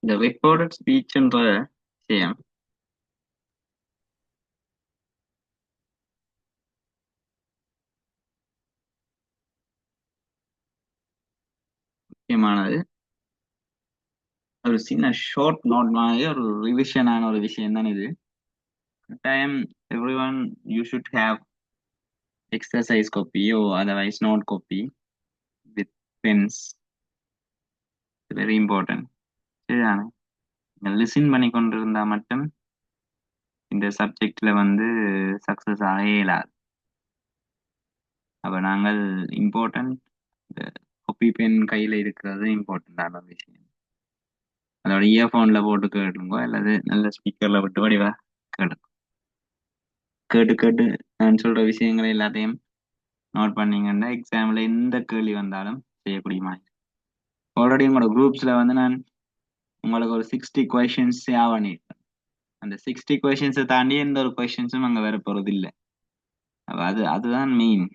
இந்த recorded ஸ்பீச்ன்ற விஷயம் முக்கியமானது. ஒரு சின்ன ஷார்ட் நோட் மாதிரி ஒரு ரிவிஷனான ஒரு விஷயம் தான் இது. Time everyone you should have exercise copy or otherwise note copy with pens. Very important. சரிதானே? லிசன் பண்ணி கொண்டிருந்தா மட்டும் இந்த சப்ஜெக்ட்ல வந்து சக்சஸ் ஆக இயலாது. அப்ப நாங்கள் இம்பார்ட்டன்ட் காப்பி பென் கையில இருக்கிறது இம்பார்ட்டன்டான விஷயம். அதோட இயர்போன்ல போட்டு கேட்டுங்க அல்லது நல்ல ஸ்பீக்கர்ல விட்டு வடிவா கேட்டு கேட்டு கேட்டு நான் சொல்ற விஷயங்களை எல்லாத்தையும் நோட் பண்ணீங்கன்னா எக்ஸாம்ல எந்த கேள்வி வந்தாலும் செய்யக்கூடிய மாதிரி. ஆல்ரெடி உங்களோட குரூப்ஸ்ல வந்து நான் உங்களுக்கு ஒரு 60 கொஸ்டின்ஸ் சேவ் பண்ணியிருக்கேன். அந்த 60 கொஸ்டின்ஸை தாண்டி எந்த ஒரு கொஸ்டின்ஸும் அங்கே வர போறது இல்லை. அதுதான் மெயின்.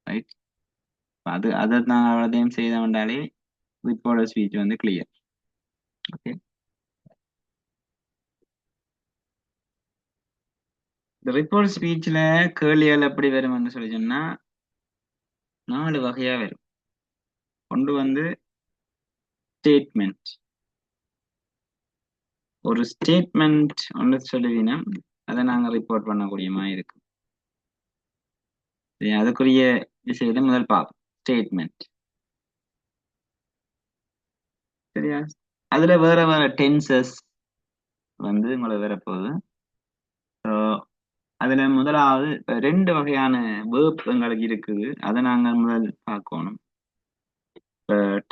ரைட். அதை நாங்கள் அவ்வளோதையும் செய்தோம்னாலே வித் ஸ்பீச் வந்து கிளியர். ஓகே. இந்த ரிப்போர்ட் ஸ்பீச்ல கேள்விகள் எப்படி வரும்னு சொல்லி சொன்னா 4 வகையா வரும். ஒன்று வந்து ஸ்டேட்மெண்ட். ஒரு ஸ்டேட்மெண்ட் ஒன்று சொல்லுவீங்கன்னா அதை நாங்க ரிப்போர்ட் பண்ணக்கூடிய மாதிரி இருக்கு. அதுக்குரிய விஷயத்தை முதல் பார்ப்போம். ஸ்டேட்மெண்ட் சரியா? அதுல வேற வேற டென்சஸ் வந்து உங்களுக்கு வரப்போகுது. ஸோ அதுல முதலாவது 2 வகையான வேர்ப் எங்களுக்கு இருக்குது. அதை நாங்க முதல் பார்க்கணும்.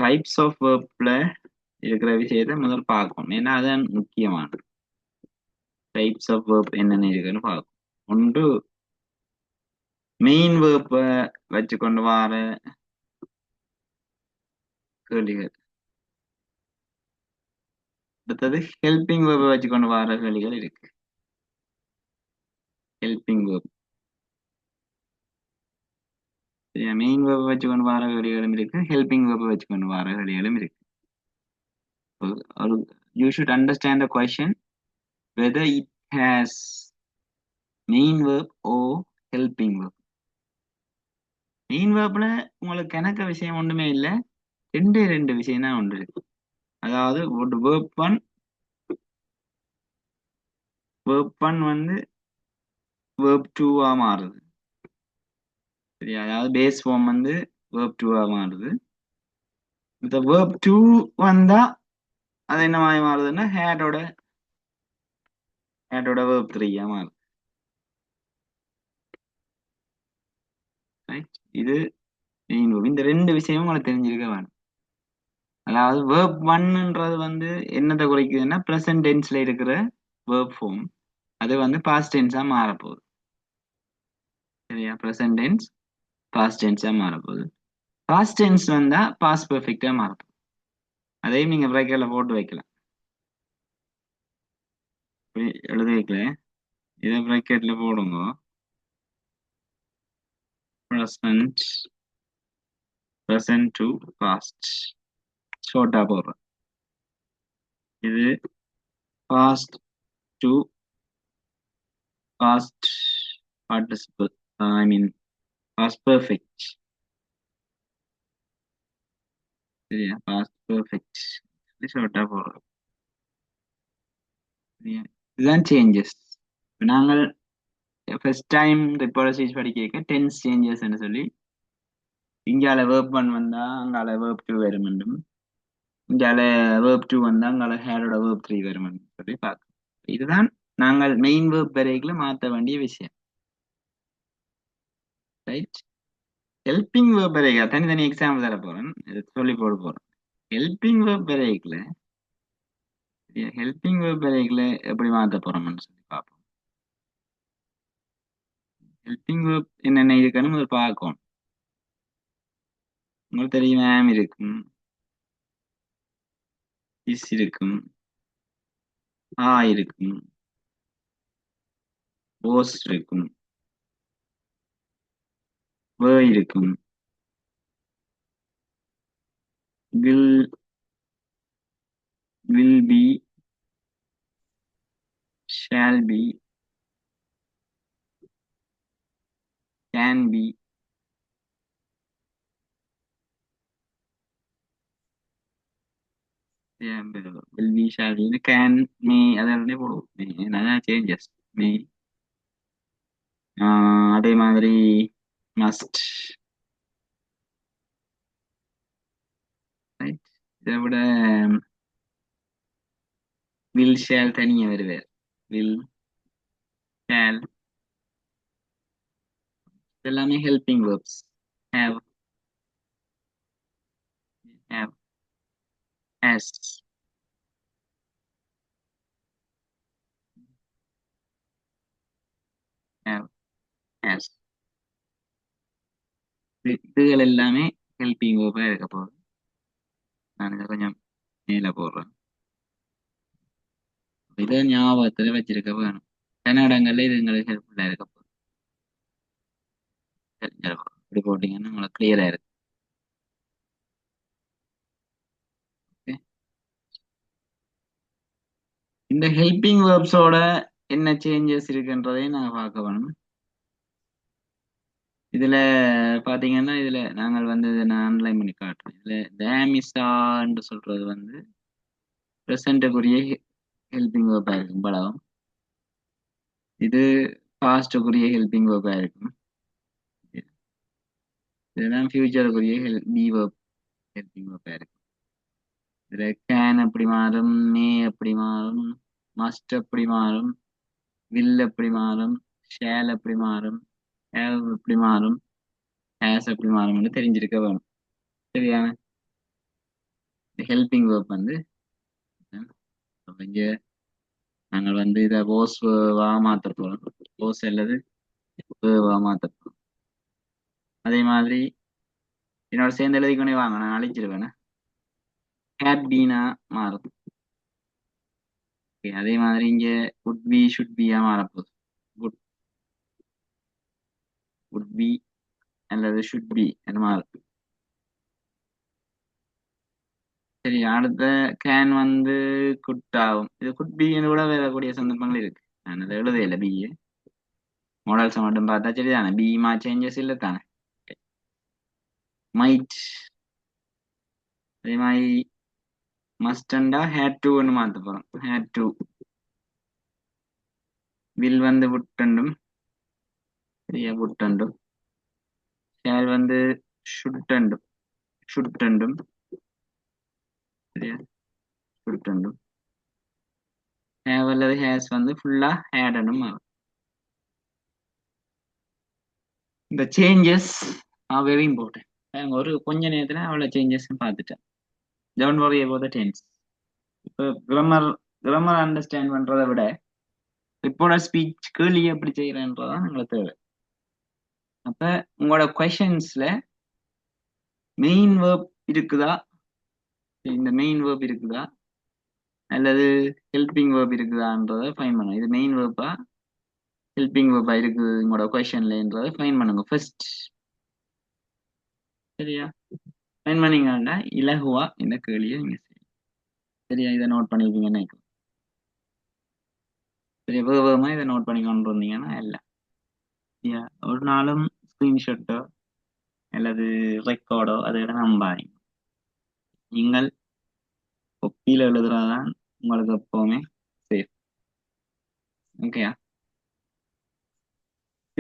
டைப்ஸ் ஆஃப் வேர்ப்ல இருக்கிற விஷயத்த முதல் பார்க்கணும். ஏன்னா அதுதான் முக்கியமானது. டைப்ஸ் ஆஃப் வேர்ப் என்னென்ன இருக்குன்னு பார்க்கணும். ஒன்று மெயின் வேர்ப்பை வச்சு கொண்டு வர கேள்விகள். அடுத்தது ஹெல்பிங் வேர்பை வச்சு கொண்டு வர கேள்விகள் இருக்கு. ஹெல்பிங் வேர்ப் மெயின் வேர்பை வச்சு கொண்டு வர கேள்விகளும் இருக்கு. ஹெல்பிங் வேர்பை வச்சு கொண்டு வர கேள்விகளும் இருக்கு. You should understand the question whether it has main verb or helping verb. Main வேர்ப்ல உங்களுக்கு கணக்க விஷயம் ஒன்றுமே இல்லை. 2 விஷயம் தான் ஒன்று இருக்கு. அதாவது ஒரு வேர்ப் ஒன் வந்து வேர்ப் டூவா மாறுது. சரியா? அதாவது பேஸ் ஃபார்ம் வந்து வேர்ப் டூவா மாறுது. இந்த வேர்ப் டூ வந்தா அது என்ன மாதிரி மாறுதுன்னா ஹேடோட வேர்ப் த்ரீயா மாறுது. இது மெயின் வேர்ப். இந்த 2 விஷயமும் உங்களுக்கு தெரிஞ்சிருக்க வேணும். அதாவது வேர்ப் ஒன்ன்றது வந்து என்னத்தை குறிக்குதுன்னா ப்ரெசன்ட் டென்ஸ்ல இருக்கிற வேர்ப் ஃபார்ம். அது வந்து பாஸ்ட் டென்ஸா மாறப்போகுது. சரியா? ப்ரெசன்ட் டென்ஸ் பாஸ்ட் டென்ஸா மாறப்போகுது. பாஸ்ட் டென்ஸ் வந்தா பாஸ்ட் பெர்ஃபெக்டா மாறப்போகுது. அதையும் நீங்க பிரேக்கர்ல போட்டு வைக்கலாம். எழுதி வைக்கல, இதை பிரேக்கெட்ல போடுங்க. ப்ரெசன்ட் ப்ரெசன்ட் டு பாஸ்ட் ஷார்ட்டா போடுறேன். இது past to past participle, I mean past perfect. சரியா? பாஸ்ட் பெர்ஃபெக்ட் ஷார்ட்டா போடுறோம். சரியா? இதுதான் சேஞ்சஸ். நாங்கள் ஃபர்ஸ்ட் டைம் ரிப்போர்ட் ஸ்பீச் படிக்க டென்ஸ் சேஞ்சஸ் சொல்லி இங்கால வேர்ப் ஒன் வந்தா அங்கால வேர்ப் டூ வரும் வேண்டும். இங்கால வேர்ப் டூ வந்தா அங்கால ஹேரோட வேர்ப் த்ரீ வரும் சொல்லி பார்க்கணும். இதுதான் நாங்கள் மெயின் வேர்ப் வரைக்குள்ள மாற்ற வேண்டிய விஷயம். ரைட். ஹெல்பிங் வேர்ப் வரைக்கும் தனித்தனி எக்ஸாம்பிள் தர போறேன், சொல்லி போட போறேன். ஹெல்பிங் வேர்ப் வரைக்குள்ள எப்படி மாற்ற போறோம்னு சொல்லி பார்ப்போம். ஹெல்பிங் வேர்ப் என்னென்ன இருக்குன்னு முதல் பார்க்கணும். உங்களுக்கு தெரியும், மேம் இருக்கும், இஸ் இருக்கும், ஆ இருக்கும், போஸ் இருக்கும், வே இருக்கும், will will be, shall be, can be, yeah, will be, shall be, can, may அதெல்லாம் போடுவோம். நிறைய சேஞ்சஸ் மே, அதே மாதிரி மஸ்ட், ரைட். இதை விட வில் ஷேல் தனியே வருவார். வில் ஷேல் எல்லாமே helping verbs. Have, have, has, have, has, இதுகள் எல்லாமே ஹெல்பிங் வேர்பா இருக்க போகுது. நான் இதை கொஞ்சம் மேல போடுறேன். இதை ஞாபகத்துல வச்சிருக்க வேணும். சில இடங்கள்ல இது எங்களுக்கு ஹெல்ப்ஃபுல்லா இருக்க போகுது. இப்படி போட்டீங்கன்னா உங்களுக்கு கிளியரா இருக்கு. Okay. இந்த ஹெல்பிங் வேர்ப்ஸோட என்ன சேஞ்சஸ் இருக்குன்றதையும் நாங்க பார்க்க வேணும். இதுல பாத்தீங்கன்னா இதுல நாங்கள் வந்து இதை நான் அன்லைன் பண்ணி காட்டுறேன். இதுல டேமிசான்னு சொல்றது வந்து ப்ரெசண்ட்டுக்குரிய ஹெல்பிங் வேர்பா இருக்கும் படம். இது பாஸ்டுக்குரிய ஹெல்பிங் வேர்பா இருக்கும். இதுதான் ஃபியூச்சருக்குரிய பி வேர்ப் ஹெல்பிங் வேர்பா இருக்கும். இதுல கேன் எப்படி மாறும், மே எப்படி மாறும், மஸ்ட் எப்படி மாறும், வில் எப்படி மாறும், ஷேல் எப்படி மாறும், ஹேவ் எப்படி மாறும், ஹேஸ் எப்படி மாறும்னு தெரிஞ்சிருக்க வேணும். சரியான ஹெல்பிங் வேர்ப் வந்து இங்க நாங்கள் வந்து இதை ஓஸ் வா மாத்த போறோம். ஓஸ் அல்லது வா மாத்த போறோம். அதே மாதிரி என்னோட சேர்ந்து எழுதிக்கொண்டே வாங்க, நான் அழிச்சிருவேன். ஹேட் பீனா மாறும். அதே மாதிரி இங்க would be should be மாறப்போகுது. would would be அல்லது should be என்று மாறும். சரி, அடுத்த கேன் வந்து குட் ஆகும். இது குட் பி கூட வரக்கூடிய சந்தர்ப்பங்கள் இருக்கு. நான் அதை எழுதையில பி மாடல்ஸ் மட்டும் பார்த்தா சரிதானே. பி மா சேஞ்சஸ் இல்லை தானே. மைட் அதே மாதிரி மஸ்டண்டா ஹேட் டுன்னு மாத்த போறோம். Had to. வில் வந்து விட்டண்டும், சரியா விட்டண்டும். ஷேல் வந்து ஷுட்டண்டும், ஷுட்டண்டும், சரியா ஷுட்டண்டும். ஹேவ் அல்லது ஹேஸ் வந்து ஃபுல்லா ஹேடனும் மாறும். இந்த சேஞ்சஸ் ஆர் வெரி இம்பார்ட்டன்ட். ஒரு கொஞ்ச நேரத்துல அவ்வளவு சேஞ்சஸ் பார்த்துட்டேன். Don't worry about the tense. இப்போ கிராமர் அண்டர்ஸ்டாண்ட் பண்றதை விட ரிப்போர்ட் ஸ்பீச் கேள்வி எப்படி செய்யறேன்றதான் உங்களுக்கு தேவை. அப்ப உங்களோட கொஸ்டின்ஸ்ல மெயின் வேர்ப் இருக்குதா, இந்த மெயின் வேர்ப் இருக்குதா அல்லது ஹெல்பிங் வேர்ப் இருக்குதான்றதை ஃபைன் பண்ணுங்க. இது மெயின் வேர்ப்பா ஹெல்பிங் வேர்ப்பா இருக்குது உங்களோட கொஸ்டின்லன்றதை ஃபைன் பண்ணுங்க ஃபர்ஸ்ட். சரியா, ஃபைன் பண்ணீங்கன்னா இலகுவா இந்த கேள்வியை நீங்க செய்யணும். சரியா, இதை நோட் பண்ணிருப்பீங்கன்னு நினைக்கிறேன். சரி, வேகமா இதை நோட் பண்ணி கொண்டு வந்தீங்கன்னா இல்லை. ஒரு நாளும் ஸ்கிரீன்ஷாட்டோ அல்லது ரெக்கார்டோ அதை விட நம்பாதீங்க. நீங்கள் கொப்பியில் எழுதுறதுதான் உங்களுக்கு எப்பவுமே சேஃப். ஓகேயா,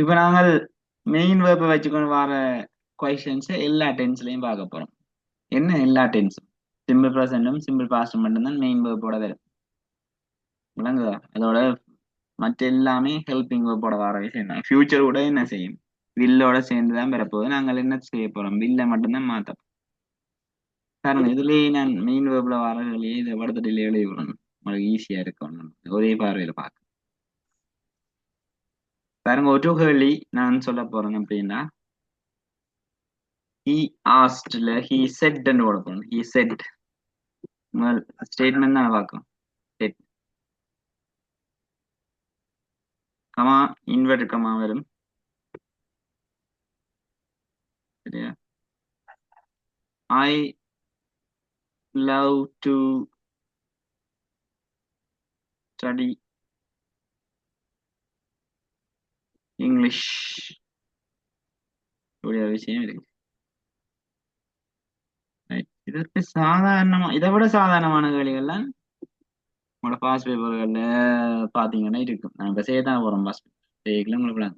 இப்போ நாங்கள் மெயின் வேர்ப்பை வச்சுக்கொண்டு வர கொஸ்டின்ஸ் எல்லா டென்ஸ்லையும் பார்க்க போறோம். என்ன எல்லா டென்ஸும் சிம்பிள் ப்ரெசென்டும் சிம்பிள் பாஸ்டும் மட்டும்தான் மெயின் வேர்ப்போட வரும். விளங்குதா? அதோட மற்ற எல்லாமே ஹெல்பிங் வேர்ப்போட வர விஷயம் தான். ஃபியூச்சர் கூட என்ன செய்யும், வில்லோட சேர்ந்து தான் பெறப்போகுது. நாங்கள் என்ன செய்ய போறோம், வில்லை மட்டும்தான் மாத்த பாருங்க. இதுலயே நான் மெயின் வேர்ப்ல வரலையே இதை படத்திலே எழுதி விடணும். உங்களுக்கு ஈஸியா இருக்கும் ஒரே பார்வையில பார்க்க. பாருங்க, ஒரு கேள்வி நான் சொல்ல போறேன் அப்படின்னா he asked இல்ல he said ன்னு போட போறோம். he said ஸ்டேட்மெண்ட் தான் பார்க்கும். said கமா இன்வெர்ட் கமா வரும். சரியா, I love to study English இப்படி ஒரு விஷயம் இருக்கு. இதற்கு சாதாரணமா இதை விட சாதாரணமான கேள்விகள்லாம் உங்களோட பாஸ் பேப்பர்கள்ல பாத்தீங்கன்னா இருக்கும். நான் இப்ப செய்யத்தான் போறோம் பாஸ் பேப்பர் உங்களுக்கு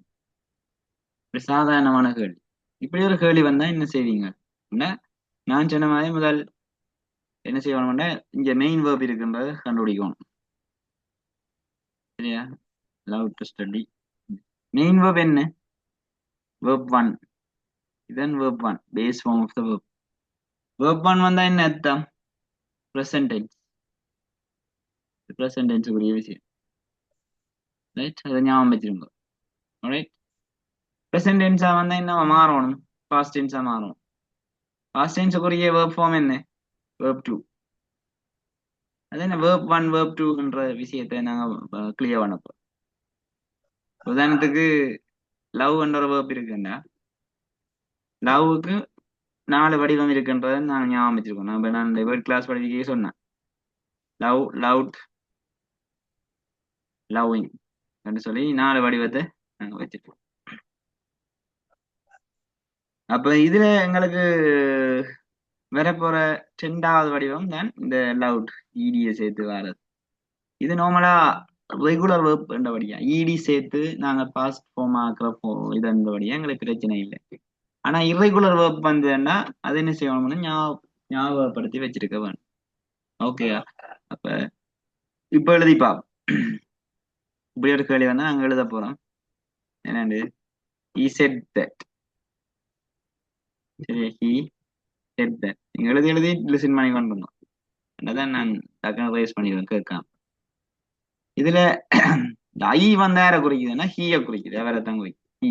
இப்படி சாதாரணமான கேள்வி. இப்படி ஒரு கேள்வி வந்தா என்ன செய்வீங்க? நான் சொன்ன மாதிரி முதல் என்ன செய்யணும்னா இங்க மெயின் வேர்ப் இருக்குன்றத கண்டுபிடிக்கணும். சரியா? Love to study main verb என்ன? Verb one. இதன் verb one base form of the verb. Verb one வந்தா என்ன அர்த்தம்? Present tense. ப்ரெசன்ட் டென்ஸ் உரிய விஷயம். ரைட்? அதை ஞாபகம் வச்சிருங்க. ரைட்? ப்ரெசன்ட் டென்ஸா வந்தா என்ன மாறணும்? பாஸ்ட் டென்ஸா மாறணும். பாஸ்ட் டென்ஸுக்குரிய வேர்ப் ஃபார்ம் என்ன? Verb two. அது என்ன வேர்ப் ஒன் வேர்ப் டூன்ற விஷயத்தை நாங்க கிளியர் பண்ணப்போம். உதாரணத்துக்கு லவ் என்ற ஒரு வேர்ப் இருக்குன்னா லவ்வுக்கு 4 வடிவம் இருக்குன்றதை நான் ஞாபகம் வச்சிருக்கோம். நான் இந்த வேர்ட் கிளாஸ் படிக்க சொன்னேன். லவ், லவ்ட், லவ்விங் அப்படின்னு சொல்லி 4 வடிவத்தை நாங்க வச்சிருக்கோம். அப்ப இதுல எங்களுக்கு வரப்போற 2வது வடிவம் தான் இந்த லவ்ட், இடியை சேர்த்து வர்றது. இது நார்மலா ரெகுலர் வேர்ப் என்றபடியா இடி சேர்த்து நாங்க பாஸ்ட் ஃபார்ம் ஆக்குற இதன்றபடியா எங்களுக்கு பிரச்சனை இல்லை. ஆனா இர்ரெகுலர் வேர்ப் வந்ததுன்னா அது என்ன செய்யணும்னு ஞாபகப்படுத்தி வச்சிருக்க வேணும். ஓகேயா? அப்ப இப்ப எழுதிப்பா. இப்படி ஒரு கேள்வி வந்தா நாங்க எழுத போறோம். என்னண்டு he said that. சரி, he said that. நீங்க எழுதி எழுதி லிசன் பண்ணி கொண்டு வரணும். அதான் நான் டக்குனு ரைஸ் பண்ணிடுவேன் கேட்காம. இதுல ஐ வந்து யாரை குறிக்குதுன்னா ஹீய குறிக்குது. வேற தான் குறிக்குது. ஹீ.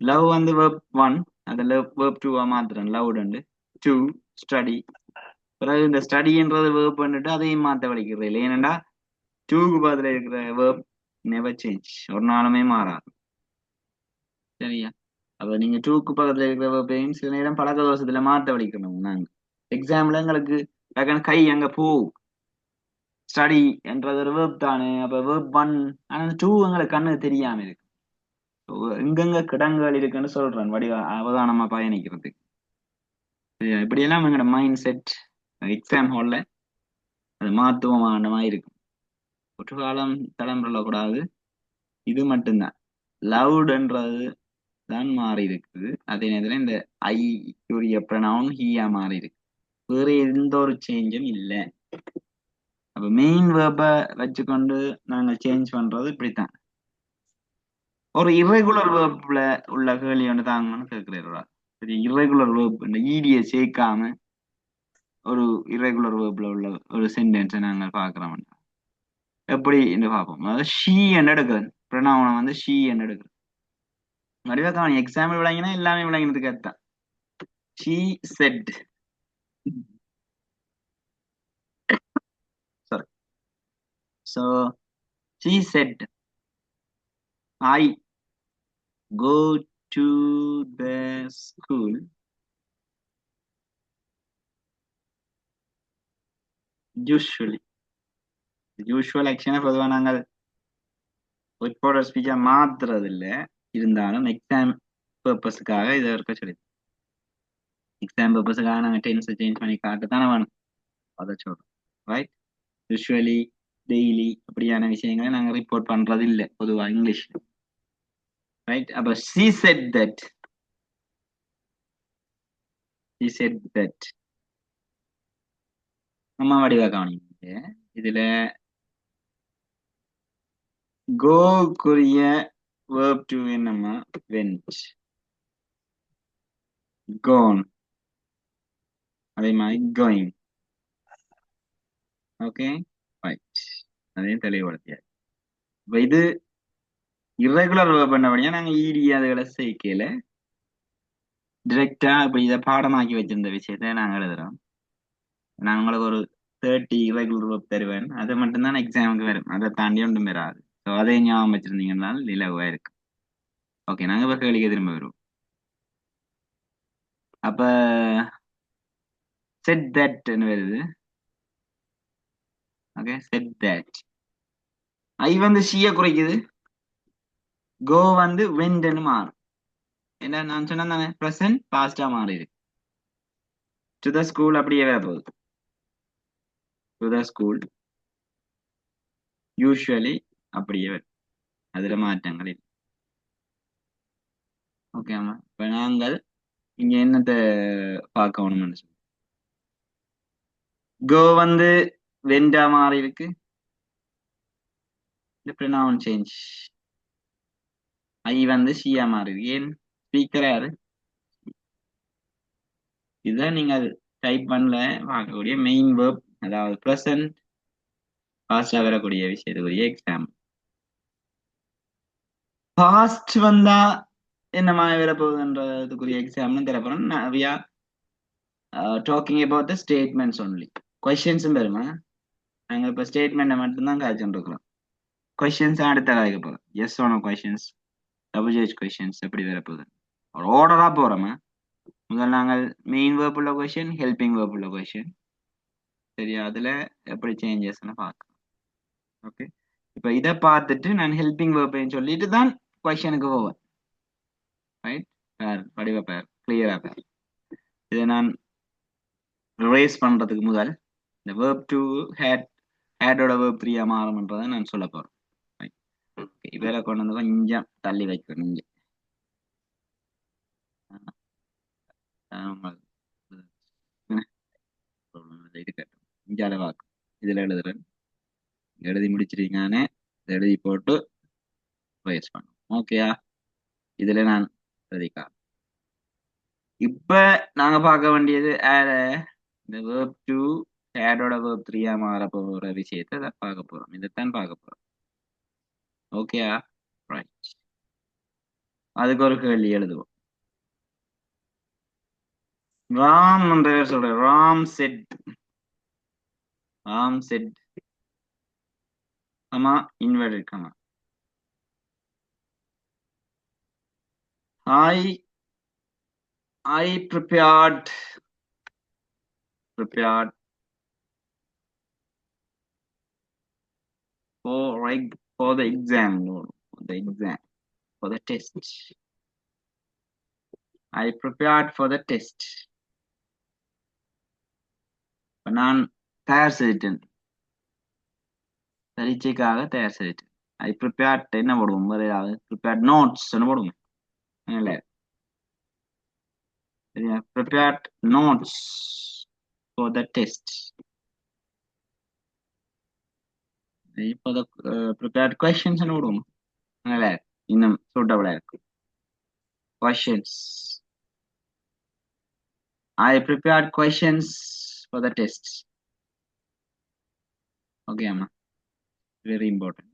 லவ் வந்து வேர்ப் ஒன். அதுல வேர்ப் டூவா மாத்துறேன். லவ் உண்டு. To study. பிறகு இந்த ஸ்டடின்றது வேர்ப் பண்ணிட்டு அதையும் மாத்த வலிக்கிறது இல்லை. ஏனண்டா டூக்கு பதில இருக்கிற வேர்ப் நெவர் சேஞ்ச். ஒரு நாளுமே மாறாது. சரியா? அப்ப நீங்க டூக்கு பக்கத்துல இருக்கிற வேர்பையும் சில நேரம் பழக்க தோஷத்துல மாத்த வலிக்கணும். நாங்க எக்ஸாம்ல எங்களுக்கு டக்குனு கை அங்க போ ஸ்டடி என்றது ஒரு வேர்ப் தானே. அப்ப வேர்ப் ஒன். ஆனா டூ எங்களுக்கு கண்ணுக்கு தெரியாம இருக்கு. எங்கெங்க கிடங்குகள் இருக்குன்னு சொல்றேன் வடிவ அவதானமா பயணிக்கிறதுக்கு. இப்படியெல்லாம் எங்களோட மைண்ட் செட் எக்ஸாம் ஹால்ல அது மாத்துவமான இருக்கும். ஒரு காலம் தலைமுறையில கூடாது. இது மட்டும்தான் லவுட்ன்றது தான் மாறி இருக்குது. அதே நேரத்துல இந்த ஐக்குரிய ப்ரனவுன் ஹீயா மாறி இருக்கு. வேற எந்த ஒரு சேஞ்சும் இல்லை. அப்ப மெயின் வேர்பை வச்சுக்கொண்டு நாங்க சேஞ்ச் பண்றது இப்படித்தான். ஒரு இர்ரெகுலர் வேர்ப்ல உள்ள கேள்வி ஒன்று தாங்கன்னு கேட்கிறீர்களா? சரி, இர்ரெகுலர் வேர்ப் இந்த ஈடியை சேர்க்காம ஒரு இர்ரெகுலர் வேர்ப்ல உள்ள ஒரு சென்டென்ஸை நாங்கள் பார்க்கிறோம். எப்படி என்று பார்ப்போம். அதாவது ஷீ என்று எடுக்கிறேன். ப்ரனவுனை வந்து ஷீ என்று எடுக்கிறேன். வடிவக்கான எக்ஸாம்பிள் விளங்கினா எல்லாமே விளங்கினதுக்கு அர்த்தம். She said. Sorry. So she said, I go to the school usually. Usual ஆக்ஷனை பொதுவாக நாங்கள் ரிப்போர்ட்டர் ஸ்பீச்சா மாத்துறது இல்லை. இருந்தாலும் எக்ஸாம் பர்பஸுக்காக இதை இருக்க சொல்லி எக்ஸாம் பர்பஸுக்காக நாங்கள் டென்ஸை சேஞ்ச் பண்ணி காட்டு தானே வேணும். அதை சொல்றோம். ரைட்? யூஸ்வலி டெய்லி அப்படியான விஷயங்களை நாங்கள் ரிப்போர்ட் பண்றது இல்லை பொதுவாக இங்கிலீஷ். ரைட்? அப்ப she said that. She said that. நம்ம வடிவா கவனிங்க. இதுல கோக்குரிய verb to என்னமா went, gone. அதே மாதிரி going. Okay, right. அதையும் தெளிவுபடுத்தியாச்சு. இப்ப இது irregular verb பண்ணபடியா நாங்க ஈடி அதுகளை சேர்க்கல. டிரெக்டா இப்ப இதை பாடமாக்கி வச்சிருந்த விஷயத்த நாங்க எழுதுறோம். நான் உங்களுக்கு ஒரு 30 irregular verb தருவேன். அது மட்டும்தான் எக்ஸாமுக்கு வரும். அதை தாண்டி ஒன்றும் வராது. ஸோ அதை ஞாபகம் வச்சிருந்தீங்கன்னா இலகுவா இருக்கு. ஓகே, நாங்க இப்ப கேள்விக்கு திரும்ப வருவோம். அப்ப said that வருது. Okay, said that. ஐ வந்து ஷிய குறைக்குது, கோ வந்து வென்ட்னு மாறும். என்ன நான் சொன்னேன் தானே, ப்ரெசன்ட் பாஸ்டா மாறிடு. டு த ஸ்கூல் அப்படியே வேற போகுது. டு த ஸ்கூல் யூஸ்வலி அப்படியே வரும். அதுல மாற்றங்கள் இல்லை. ஓகேம்மா, இப்ப நாங்கள் இங்க என்னத்தை பார்க்கணும்னு சொல்லி, கோ வந்து வெண்டா மாறி இருக்கு, இந்த ப்ரொனவுன் சேஞ்ச். ஐ வந்து ஷியா மாறி இருக்கு. ஏன்? ஸ்பீக்கர் யாரு? இதுதான் நீங்க டைப் பண்ணல பார்க்கக்கூடிய மெயின் வேர்ப், அதாவது ப்ரெசன்ட் பாஸ்டா வரக்கூடிய விஷயத்துக்குரிய எக்ஸாம்பிள். பாஸ்ட் வந்தா என்ன மாதிரி வரப்போகுதுன்றதுக்குரிய எக்ஸாம்பிள் தரப்போறோம். we are talking about the statements only. கொஸ்டின்ஸும் வருமா? நாங்க இப்ப ஸ்டேட்மெண்ட்டை மட்டும்தான் காய்ச்சிட்டு இருக்கிறோம். கொஸ்டின்ஸ் அடுத்த காய்க்க போறோம். எஸ் ஆனோ கொஸ்டின்ஸ், WH கொஸ்டின்ஸ் எப்படி வரப்போகுது ஒரு ஆர்டரா போறோமா? முதல் நாங்கள் மெயின் வேர்ப் உள்ள கொஸ்டின், ஹெல்பிங் வேர்ப் உள்ள கொஸ்டின், சரியா? அதுல எப்படி சேஞ்சஸ்ன்னு பார்க்கலாம். ஓகே, இப்ப இதை பார்த்துட்டு நான் ஹெல்பிங் வேர்ப்னு சொல்லிட்டு தான் கொஸ்டினுக்கு போவேன். ரைட், பேர் படிவ பேர் கிளியரா பேர். இதை நான் ரிவைஸ் பண்றதுக்கு முதல் இந்த வேர்ப் டூ ஹேடோட வேர்ப் த்ரீயா மாறும்ன்றதை நான் சொல்ல போறேன். இவரை கொண்டு வந்து கொஞ்சம் தள்ளி வைக்கணும் இங்க. இருக்கட்டும், இஞ்சால வாக்கு இதுல எழுதுறேன். எழுதி முடிச்சிருக்கானே, எழுதி போட்டு ரைஸ் பண்ணும். ஓகேயா? இதுல நான் எழுதிக்கா. இப்ப நாங்க பார்க்க வேண்டியது இந்த வேர்ப் டூ ஹேடோட வேர்ப் த்ரீயா மாற போற விஷயத்தை பார்க்க போறோம். இதைத்தான் பார்க்க போறோம். ஓகேயா? ரைட், அதுக்கு ஒரு கேள்வி எழுதுவோம். ராம் என்ற பேர் சொல்றேன். Ram set, Ram set comma inverted comma, I prepared for the exam, for the test. I prepared for the test. நான் தயார் செய்துட்டேன், பரீட்சைக்காக தயார் செய்துட்டேன். I prepared என்ன போடுவோம்? வேற ஏதாவது prepared notes என்ன போடுவோம்? இல்ல, prepared notes for the test. For the prepared questions என்ன போடுவோம்? இல்ல, இன்னும் சூட்டபிளா இருக்கு. Questions. I prepared questions for the test. Okay, Amma. Very important.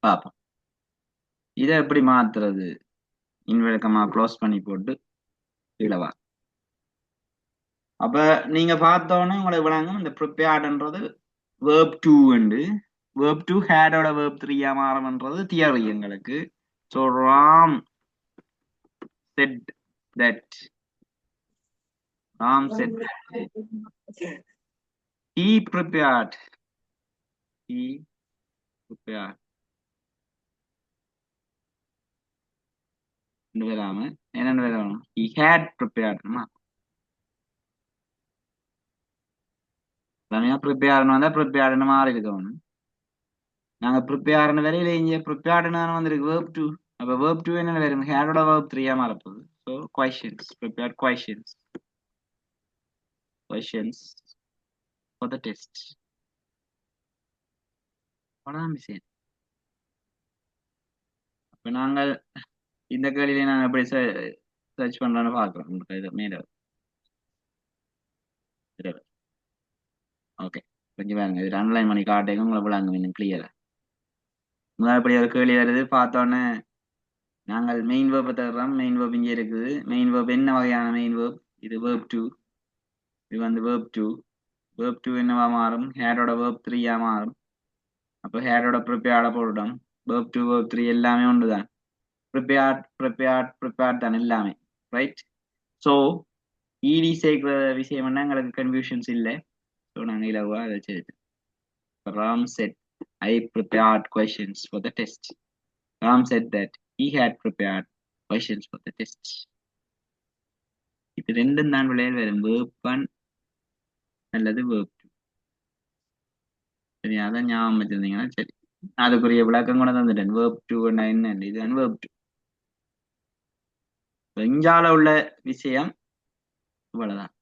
பாப்போம் இதை எப்படி மாத்துறது. இன்வெர்கமா க்ளோஸ் பண்ணி போட்டு கீழவா. அப்ப நீங்க பார்த்தோன்னே உங்களுக்கு விளங்கும் இந்த ப்ரிப்பேர்டுன்றது வேர்ப் டூ உண்டு, வேர்ப் டூ ஹேடோட வேர்ப் த்ரீயா மாறும்ன்றது தியரி எங்களுக்கு. So Ram set that, Ram set he prepared வராம என்னன்னு வரணும், he had prepared. ப்ரிப்பேர்னு வந்தா ப்ரிப்பேர்னு மாறி இருக்கணும். நாங்க ப்ரிப்பேர்னு வரையில இங்க ப்ரிப்பேர்னு வந்திருக்கு வேர்ப் டூ. அப்ப வேர்ப் டூ என்ன வரும்? ஹேடோட வேர்ப் த்ரீயா மாறப்போகுது. So questions, prepare questions for the test. அவ்வளவுதான் விஷயம். அப்ப நாங்கள் இந்த கேள்வியில நாங்க எப்படி சர்ச் பண்றோம்னு பார்க்கிறோம். இது மேல ஓகே, கொஞ்சம் பாருங்க, இது அன்லைன் பண்ணி காட்டுங்க, உங்களை விளாங்க இன்னும் கிளியரா. முதல்ல இப்படி ஒரு கேள்வி வருது, பார்த்தோன்னே நாங்கள் மெயின் வேர்பை தர்றோம். மெயின் வேர்ப் இங்கே இருக்குது. மெயின் வேர்ப் என்ன வகையான மெயின் வேர்ப்? இது வேர்ப் டூ. இது வந்து வேர்ப் டூ. வேர்ப் டூ என்னவா மாறும்? ஹேடோட வேர்ப் த்ரீயா மாறும். அப்போ ஹேடோட ப்ரிப்பேர்ட போட்டுட்டோம். வேர்ப் டூ வேர்ப் த்ரீ எல்லாமே ஒன்று தான். ப்ரிப்பேர்ட் தான் எல்லாமே. ரைட்? ஸோ இடி சேர்க்கிற விஷயம் என்ன எங்களுக்கு கன்ஃபியூஷன்ஸ் இல்லை. ஸோ நாங்கள் இலவா அதை செய்து Ram said, I prepared questions for the test. Ram said that he had prepared questions for the test. இது ரெண்டும் தான் விளையாட வரும், verb 1 அல்லது verb 2. சரி, அதான் ஞாபகம் வச்சிருந்தீங்கன்னா சரி. அதுக்குரிய விளக்கம் கூட தந்துட்டேன். verb 2 என்ன, இதுதான் verb 2. இஞ்சால உள்ள விஷயம் இவ்வளவுதான்.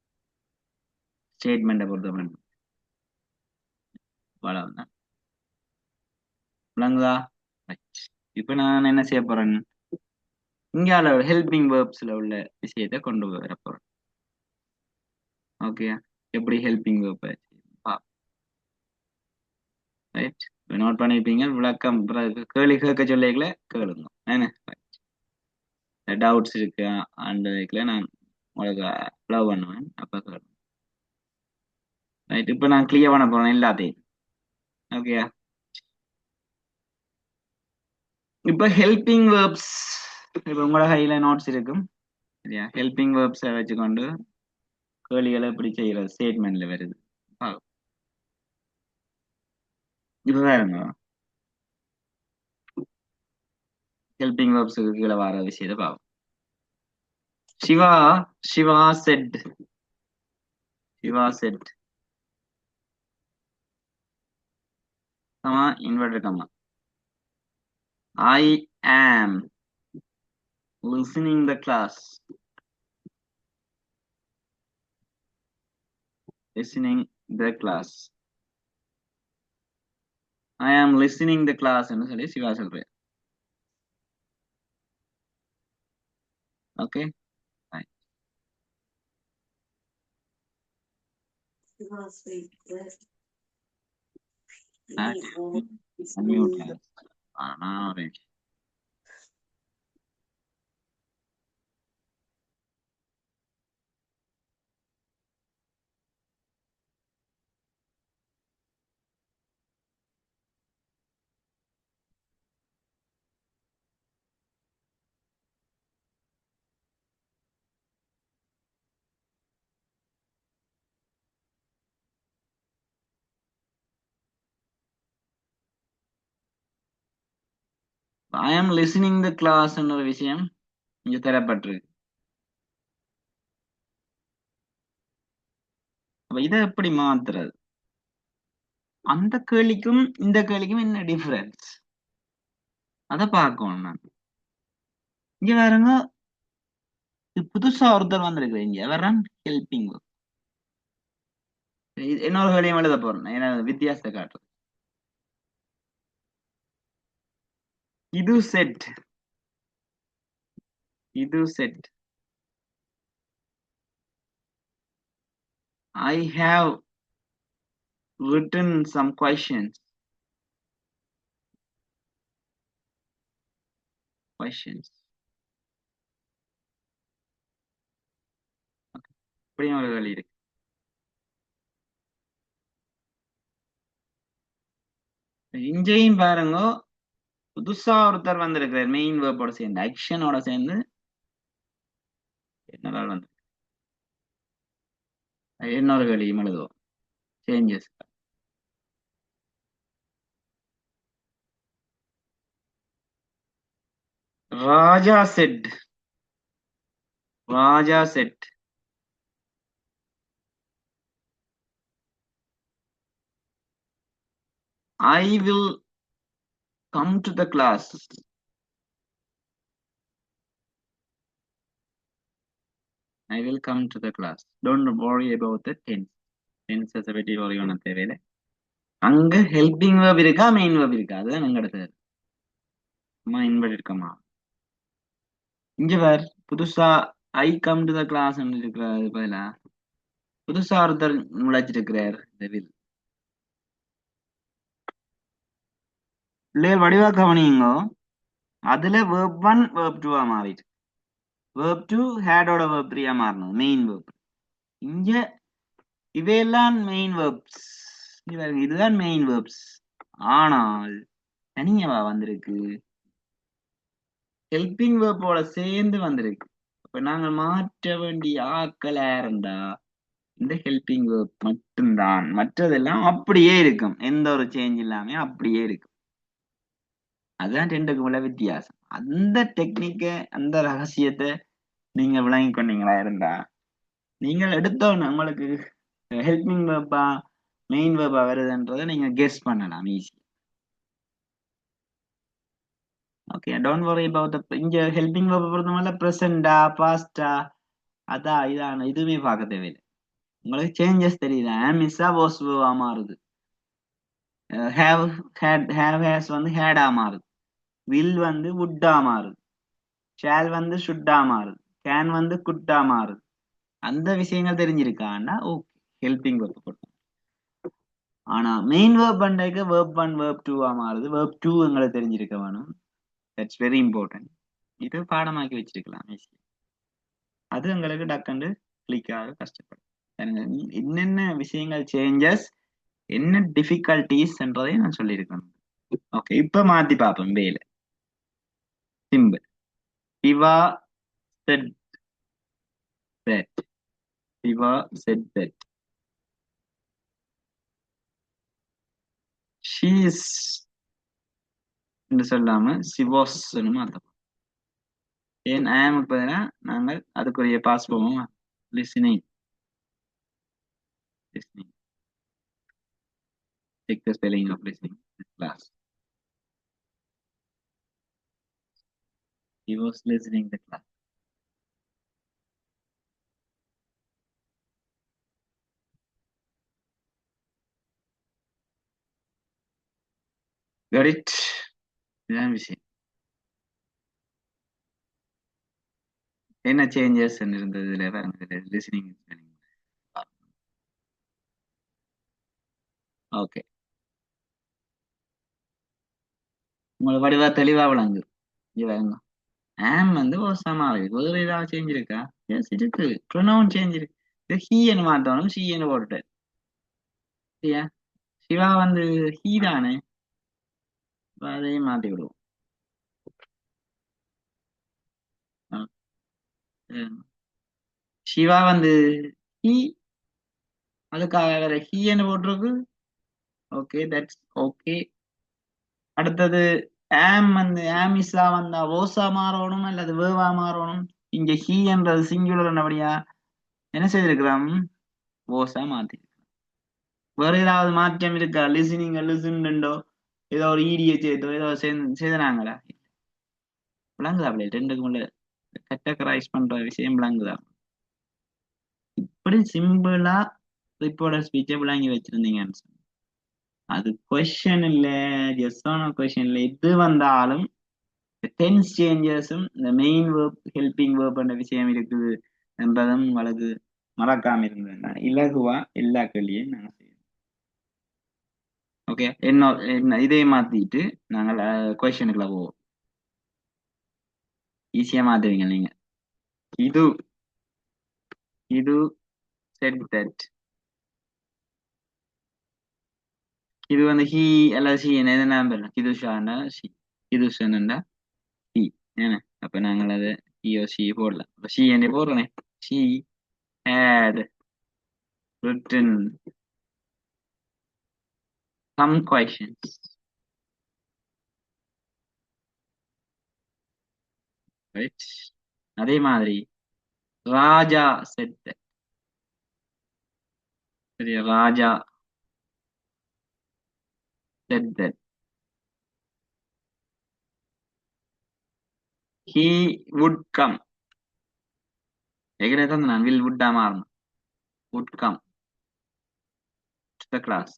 ஸ்டேட்மெண்ட்டை பொறுத்த இவ்வளவுதான். விளங்குதா? இப்ப நான் என்ன செய்ய போறேன், இங்கால ஹெல்பிங் வேர்ப்ஸ்ல உள்ள விஷயத்தை கொண்டு வர போறேன். ஓகே, எப்படி ஹெல்பிங் வேர்ப் ரைட் நோட் பண்ணிருப்பீங்க. விளக்கம் கேள்வி கேட்க சொல்லிக்கல கேளுங்க. என்ன டவுட்ஸ் இருக்கு அந்த இதுல நான் உங்களுக்கு அலோவ் பண்ணுவேன், அப்ப கேளுங்க. ரைட், இப்ப நான் கிளியர் பண்ண போறேன் எல்லாத்தையும். ஓகே, இப்ப ஹெல்பிங் வேர்ப்ஸ், இப்ப உங்களோட கையில நோட்ஸ் இருக்கும் சரியா. ஹெல்பிங் வேர்ப்ஸை வச்சுக்கொண்டு கேள்விகளை எப்படி செய்யறது ஸ்டேட்மெண்ட்ல வருது. இப்ப வேறுங்க ஹெல்பிங் வேர்ப்ஸுக்கு கீழே வர விஷயத்தை பார்ப்போம். Shiva Shiva said Shiva said inverted comma I am listening the class. Listening the class. I am listening the class ன்னு சொல்லி சிவா சொல்றேன். Okay, I am listening the class என்ற விஷயம் இங்க தரப்பட்டிருக்கு. அப்ப இதை எப்படி மாத்துறது, அந்த கேள்விக்கும் இந்த கேள்விக்கும் என்ன டிஃபரன்ஸ் அதை பார்க்கணும். நான் இங்க பாருங்க, புதுசா ஒருத்தர் வந்திருக்கு. இங்க வர்றான் ஹெல்பிங். இன்னொரு கேள்வியும் எழுத போறேன், ஏன்னா வித்தியாசத்தை காட்டுறது. இது செட், இது set. I have written some questions. இப்படியும் ஒரு கேள்வி இருக்கு. இங்கேயும் பாருங்க, புதுசா ஒருத்தர் வந்திருக்கிறார் மெயின் வேர்போட சேர்ந்து, ஆக்ஷனோட சேர்ந்து என்னதால் வந்து இன்னொரு கேள்வியும் எழுதுவோம். Changes. Raja set, Raja set I will come to the class. I will come to the class. Don't worry about the tense. Tenses பற்றி worry பண்ண தேவையில்லை. அங்க ஹெல்பிங் வேர்ப் இருக்கா மெயின் வேர்ப் இருக்கா, அதுதான் அங்க எடுத்தது. அம்மா இன்வெர்ட் இருக்கமா. இங்க பார், புதுசா I come to the class இருக்கிறது பதிலா புதுசா ஒருத்தர் நுழைச்சிருக்கிறார். பிள்ளைகள் வடிவா கவனியுங்க, அதுல verb 1 verb 2 மாறிட்டு, verb 2 ஹேடோட verb 3 மாறணும் மெயின் verb. இங்க இவையெல்லாம் மெயின் verbs, இதுதான் மெயின் verbs. ஆனால் தனியவா வந்திருக்கு, ஹெல்பிங் வேர்போட சேர்ந்து வந்திருக்கு. இப்ப நாங்க மாற்ற வேண்டிய ஆக்கள் யாருண்டா, இந்த ஹெல்பிங் வேர்ப் மட்டும்தான், மற்றதெல்லாம் அப்படியே இருக்கும், எந்த ஒரு சேஞ்ச் இல்லாம அப்படியே இருக்கும். அதுதான் ரெண்டுக்கும் உள்ள வித்தியாசம். அந்த டெக்னிக்க, அந்த ரகசியத்தை நீங்க விளங்கி கொண்டீங்களா இருந்தா நீங்கள் எடுத்தோன்னு உங்களுக்கு ஹெல்பிங் வேர்பா மெயின் வேர்பா வருதுன்றதை நீங்க கெஸ் பண்ணலாம் easy. Okay, don't worry about இங்க ஹெல்பிங் வேர்பை பொறுத்தவரை ப்ரெசண்டா பாஸ்டா அதா இதான இதுவுமே பார்க்க தேவையில்லை. உங்களுக்கு சேஞ்சஸ் தெரியுது. மிஸ்ஸா வாஸ் மாறுது, ஹேவ் ஹேஸ் வந்து ஹேடா மாறுது, வில் வந்து வுட்டா மாறுது, ஷால் வந்து ஷுட்டா மாறுது, கேன் வந்து குட்டா மாறுது. அந்த விஷயங்கள் தெரிஞ்சிருக்காண்டா ஓகே ஹெல்பிங் வேர்ப் போட்டோம். ஆனா மெயின் வேர்ப் பண்றதுக்கு வேர்ப் 1 வேர்ப் 2 மாறுது, வேர்ப் 2 எங்களுக்கு தெரிஞ்சிருக்க வேணும். That's very important. இது பாடமாக்கி வச்சிருக்கலாம் ஈஸியா. அது எங்களுக்கு டக்குன்னு கிளிக் ஆக கஷ்டப்படும். என்னென்ன விஷயங்கள் சேஞ்சஸ், என்ன டிஃபிகல்டிஸ் என்றதை நான் சொல்லியிருக்கேன். ஓகே, இப்ப மாத்தி பார்ப்போம். வேலை simple. Shiva said that. Shiva said that. She is என்று சொல்லாம சிவாஸ் மாத்தலாம். ஏன் ஆம் பதினா நாங்கள் அதுக்குரிய பாஸ் போவோம். Listening listening. Take the spelling of listening in class. He was listening the class. Got it? இதுதான் விஷயம். என்ன சேஞ்சஸ் இருந்தது இதுல பாருங்க, லிசனிங் ஸ்பெல்லிங். ஓகே, உங்களுக்கு வடிவா தெளிவா விளங்கு. இங்க பாருங்க, ஆம் வந்து ஓசமா இருக்கு. வேற ஏதாவது சேஞ்ச் இருக்கா? எஸ் இருக்கு, ப்ரொனவுன் சேஞ்ச் இருக்கு. இது ஹீன்னு மாத்தணும், ஷீன்னு போட்டுட்டேன். சரியா? சிவா வந்து ஹீ தானே, அதையும் மாத்தி விடுவோம். சிவா வந்து ஹீ, அதுக்காக வேற ஹீன்னு போட்டிருக்கு. Okay, that's okay. அடுத்தது ஆம் வந்து ஆமிஸா வந்தா ஓசா மாறணும் அல்லது வேவா மாறணும். இங்க ஹீ என்றது சிங்குலர் என்னபடியா என்ன செய்திருக்கிறோம், ஓசா மாத்தி. வேற ஏதாவது மாற்றம் இருக்கா? லிசனிங் லிசன்டோ ஏதோ ஒரு ஈடிய செய்தோ ஏதோ செய்தனாங்களா? விளங்குதா? அப்படி ரெண்டுக்கும் உள்ள கேட்டகரைஸ் பண்ற விஷயம் விளங்குதா? இப்படி சிம்பிளா ரிப்போர்ட்டர் ஸ்பீச்சை விளங்கி வச்சிருந்தீங்கன்னு சொன்னா அது கொஸ்டின் இல்ல, ஜஸ்ட் ஆன கொஸ்டின் இல்ல. இது வந்தாலும் டென்ஸ் சேஞ்சஸும் இந்த மெயின் வேர்ப் ஹெல்பிங் வேர்ப் என்ற விஷயம் இருக்குது என்பதும் உங்களுக்கு மறக்காம இருந்ததுன்னா இலகுவா எல்லா கேள்வியும் நாங்க செய்யணும். ஓகே, என்ன இதே மாத்திட்டு நாங்கள் கொஸ்டினுக்குள்ள போவோம். ஈஸியா மாத்துவீங்க நீங்க. இது இது செட் தட். இது வந்து ஹி அல்லது ஷி என்ன எது நம்பர் கிதுஷான்னா ஷி, கிதுஷன்னா ஹி. ஏன்னா அப்ப நாங்கள் அதை ஹியோ ஷி போடலாம். அப்ப ஷி என்ன போடுறேன், she had written some questions. Right? அதே மாதிரி ராஜா said that. சரியா? ராஜா said that. He would come. ஏற்கனவே தான் நான் will would மாறணும். Would come to the class.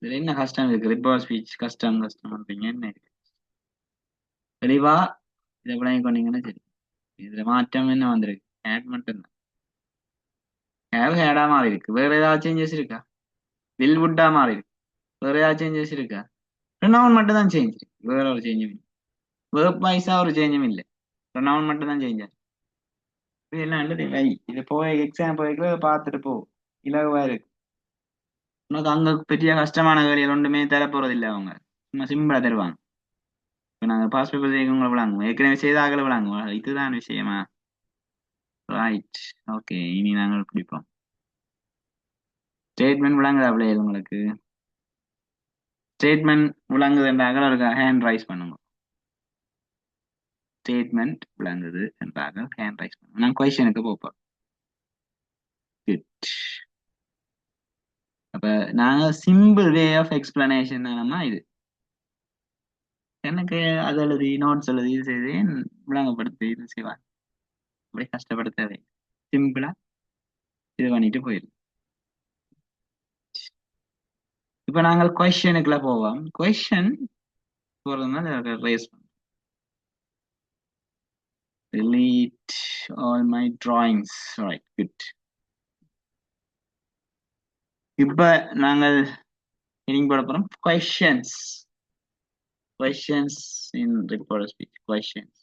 இதுல என்ன கஷ்டம் இருக்கு? ரிப்போர்ட் ஸ்பீச் கஷ்டம் அப்படிங்க என்ன இருக்கு? தெளிவா இதை விளங்கி கொண்டீங்கன்னா சரி. இதுல மாற்றம் என்ன வந்திருக்கு? ஹேட் மட்டும் தான். ஹேடா மாறி இருக்கு. வேற ஏதாவது சேஞ்சஸ் இருக்கா? வில் வுட்டா மாறி இருக்கு. வேற ஏதாவது சேஞ்சஸ் இருக்கா? ப்ரொனவுன் மட்டும் தான் சேஞ்ச் இருக்கு, வேற ஒரு சேஞ்சும் இல்லை. வேர்ப் வைஸா ஒரு சேஞ்சும் இல்லை, ப்ரொனவுன் மட்டும் தான் சேஞ்ச் ஆச்சு. இதெல்லாம் இல்ல வை, இது போய் எக்ஸாம் போய்க்கு பார்த்துட்டு போ, இலகுவா இருக்கு. உனக்கு அங்க பெரிய கஷ்டமான வேலைகள் ஒன்றுமே தர போறது இல்லை. அவங்க சும்மா சிம்பிளா தருவாங்க. இப்போ நாங்கள் பாஸ் பேப்பர் செய்யறவங்களை விளாங்குவோம், ஏற்கனவே செய்த ஆகலை விளாங்குவோம். இதுதான் விஷயமா? Right, okay. இனி நாங்கள் பிடிப்போம். ஸ்டேட்மெண்ட் விளங்குதா அப்படியே உங்களுக்கு? ஸ்டேட்மெண்ட் விளங்குது என்றாக ஒரு ஹேண்ட் ரைஸ் பண்ணுங்க. ஸ்டேட்மெண்ட் விளங்குது என்றாக ஹேண்ட் ரைஸ் பண்ணுங்க. நான் கொஸ்டினுக்கு போப்போம். குட். அப்ப நாங்க சிம்பிள் வே ஆஃப் எக்ஸ்பிளனேஷன் இது. எனக்கு அது எழுதி நோட்ஸ் எழுதி இது செய்து விளங்கப்படுத்தி இது செய்வாங்க. அப்படி கஷ்டப்படுத்தவே சிம்பிளா இது பண்ணிட்டு போயிடும். இப்ப நாங்கள் கொஸ்டினுக்குள்ள போவோம். கொஸ்டின் போறதுனால ரேஸ் பண்ணுவோம். delete all my drawings. Right, good. இப்ப நாங்கள் heading போட போறோம் questions. Questions in reporter speech. Questions.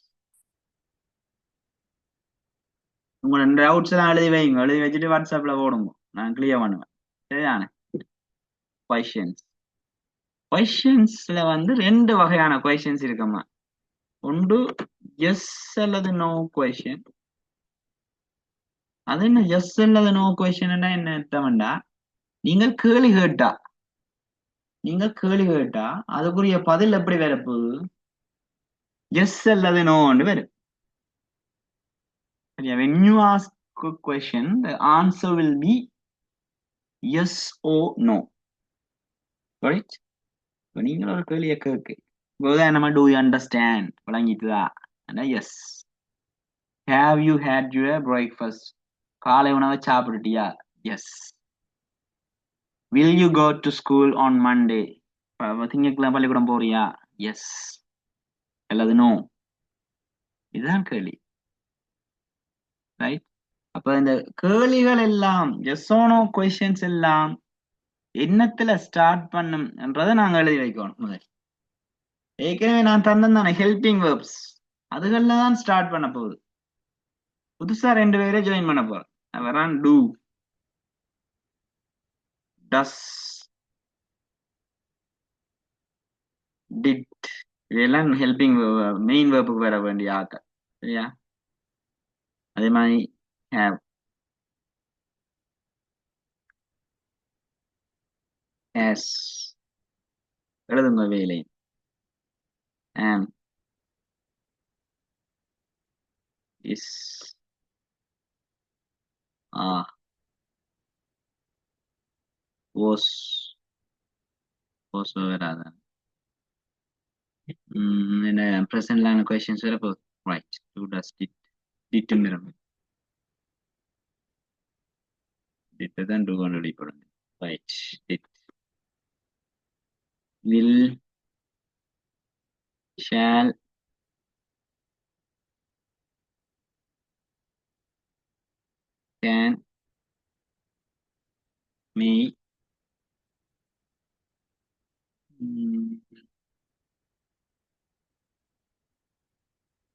உங்களோட டவுட்ஸ் எல்லாம் எழுதி வைங்க. எழுதி வச்சுட்டு வாட்ஸ்அப்ல போடுங்க, நான் கிளியர் பண்ணுவேன். சரிதானே? கொஸ்டின்ஸ். கொஸ்டின்ஸ்ல ரெண்டு வகையான கொஸ்டின்ஸ் இருக்குமா. ஒன்று எஸ் அல்லது நோ கொஸ்டின். அது என்ன எஸ் அல்லது நோ கொஸ்டின் என்ன அர்த்தம்டா, நீங்கள் கேள்வி கேட்டா அதுக்குரிய பதில் எப்படி வரப்போகுது? எஸ் அல்லது நோன்னு வரும். சரியா? when you ask a question, the answer will be yes or no. Right? இப்போ நீங்கள் ஒரு கேள்வியை கேட்க உதாரணமா do you understand விளங்கிட்டுதா? Yes. have you had your breakfast காலை உணவை சாப்பிட்டுட்டியா? Yes. will you go to school on Monday திங்கட்கிழமை பள்ளிக்கூடம் போறியா? எஸ் அல்லது நோ. இதுதான் கேள்வி. ரைட்? அப்ப இந்த கேள்விகள் எல்லாம் எஸ் ஓ நோ கொஸ்டின்ஸ் எல்லாம் என்னத்துல ஸ்டார்ட் பண்ணும் என்றதை நாங்க எழுதி வைக்கணும். முதல் ஏற்கனவே நான் தந்தானே ஹெல்பிங் வேர்ப்ஸ், அதுகள்ல தான் ஸ்டார்ட் பண்ண போகுது. புதுசா 2 பேரை ஜாயின் பண்ண போறேன். வரான் டூ, டஸ், டிட். இதெல்லாம் ஹெல்பிங் மெயின் வேர்புக்கு வர வேண்டிய ஆட்கள். சரியா? அதே மாதிரி have, has எழுதுங்க வேலை, am, is, are, was வராத. என்ன ப்ரெசென்ட்லான கொஸ்டின்ஸ் வரப்போ ரைட். டூ டஸ் டிட் நிரம்பு டிட் தான் டூ கொண்டு வெளிப்படும். Right. Did, will, shall, can, may,